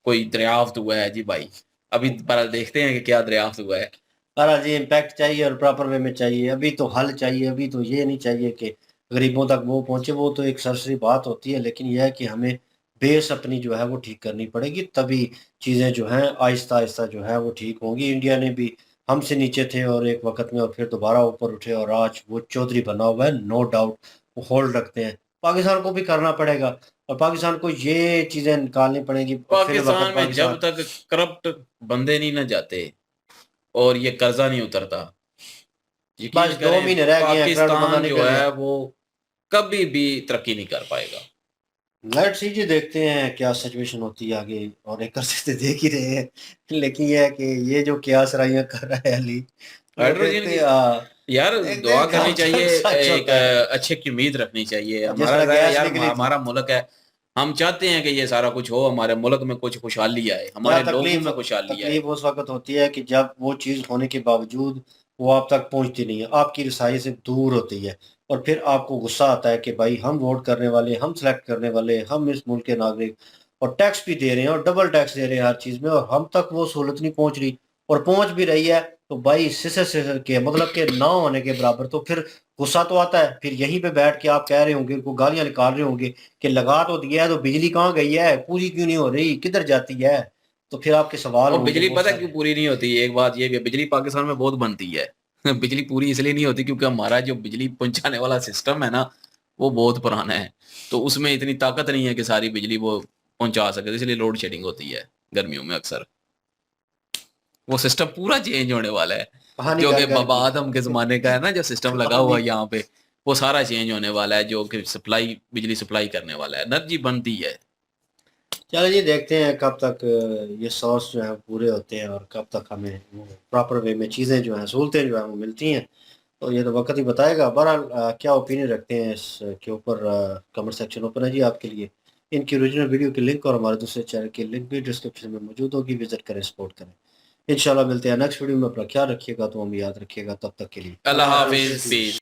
कोई दरियाफ्त हुआ है जी भाई। अभी पर देखते हैं कि क्या दरियाफ्त हुआ है। सारा जी इम्पैक्ट चाहिए और प्रॉपर वे में चाहिए, अभी तो हल चाहिए, अभी तो ये नहीं चाहिए कि गरीबों तक वो पहुंचे, वो तो एक सरसरी बात होती है, लेकिन यह है कि हमें बेस अपनी जो है वो ठीक करनी पड़ेगी, तभी चीज़ें जो हैं आहिस्ता आहिस्ता जो है वो ठीक होंगी। इंडिया ने भी हमसे नीचे थे और एक वक्त में, और फिर दोबारा ऊपर उठे, और आज वो चौधरी बना हुआ है, नो डाउट, वो होल्ड रखते हैं। पाकिस्तान को भी करना पड़ेगा, और पाकिस्तान को ये चीज़ें निकालनी पड़ेगी। फिर वक्त पाकिस्तान में जब तक करप्ट बंदे नहीं ना जाते और ये कर्जा नहीं उतरता, यकीन बस 2 करें, महीने रह गए हैं, करंट बंदा पाकिस्तान जो निकल है गया। वो कभी भी तरक्की नहीं कर पाएगा। लेट्स सी जी, देखते हैं क्या सिचुएशन होती है आगे, और एक करते तो देख ही रहे हैं, लेकिन ये है कि ये जो क्यास राइयां कर रहा है अली, वो हाइड्रोजन देखते की हैं, यार देखते दुआ हैं करनी कब चाहिए, तक सच एक होता है। अच्छे की उम्मीद रखनी चाहिए। जिस हमारा तरह ज़ाहिर है गैस यार, निकली थी, हमारा मुल्क है, हम चाहते हैं कि ये सारा कुछ हो, हमारे मुल्क में कुछ खुशहाली आए, या हमारे लोगों तकलीफ में खुशहाली आए। तकलीफ उस वक्त होती है कि जब वो चीज़ होने के बावजूद वो आप तक पहुंचती नहीं है, आपकी रसाई से दूर होती है। और फिर आपको गुस्सा आता है कि भाई हम वोट करने वाले, हम सेलेक्ट करने वाले, हम इस मुल्क के नागरिक, और टैक्स भी दे रहे हैं और डबल टैक्स दे रहे हैं हर चीज़ में, और हम तक वो सहूलत नहीं पहुंच रही, और पहुंच भी रही है तो भाई सिसर के मतलब के ना होने के बराबर, तो फिर गुस्सा तो आता है। फिर यहीं पे बैठ के आप कह रहे होंगे, उनको गालियां निकाल रहे होंगे कि लगा तो दिया है तो बिजली कहाँ गई है, पूरी क्यों नहीं हो रही, किधर जाती है, तो फिर आपके सवाल और होंगे बिजली बहुत पता है सारे। क्यों पूरी नहीं होती? एक बात ये भी है, बिजली पाकिस्तान में बहुत बनती है। बिजली पूरी इसलिए नहीं होती क्योंकि हमारा जो बिजली पहुंचाने वाला सिस्टम है ना, वो बहुत पुराना है। तो उसमें इतनी ताकत नहीं है कि सारी बिजली वो पहुंचा सके, तो इसलिए लोड शेडिंग होती है गर्मियों में अक्सर। वो सिस्टम पूरा चेंज होने वाला है, कहानी जो घर कि घर बाबा की आदम के ज़माने का है ना, जो सिस्टम लगा हुआ कहानी। है यहाँ पे, वो सारा चेंज होने वाला है, जो कि सप्लाई बिजली सप्लाई करने वाला है, एनर्जी बनती है। चलो जी, देखते हैं कब तक ये सोर्स जो है पूरे होते हैं और कब तक हमें प्रॉपर वे में चीज़ें जो हैं, सहूलतें जो हैं वो मिलती हैं, तो ये तो वक्त ही बताएगा। बहरहाल क्या ओपिनियन रखते हैं इस के ऊपर, कमेंट सेक्शन ओपन है जी आपके लिए। इनकी ओरिजिनल वीडियो की लिंक और हमारे दूसरे चैनल की लिंक भी डिस्क्रिप्शन में मौजूद होगी, विजिट करें, सपोर्ट करें। इंशाल्लाह मिलते हैं नेक्स्ट वीडियो में। अपना ख्याल रखिएगा तो हम याद रखिएगा, तब तक के लिए अल्लाह अल्लाह हाफिज, हाफिज़। पीस।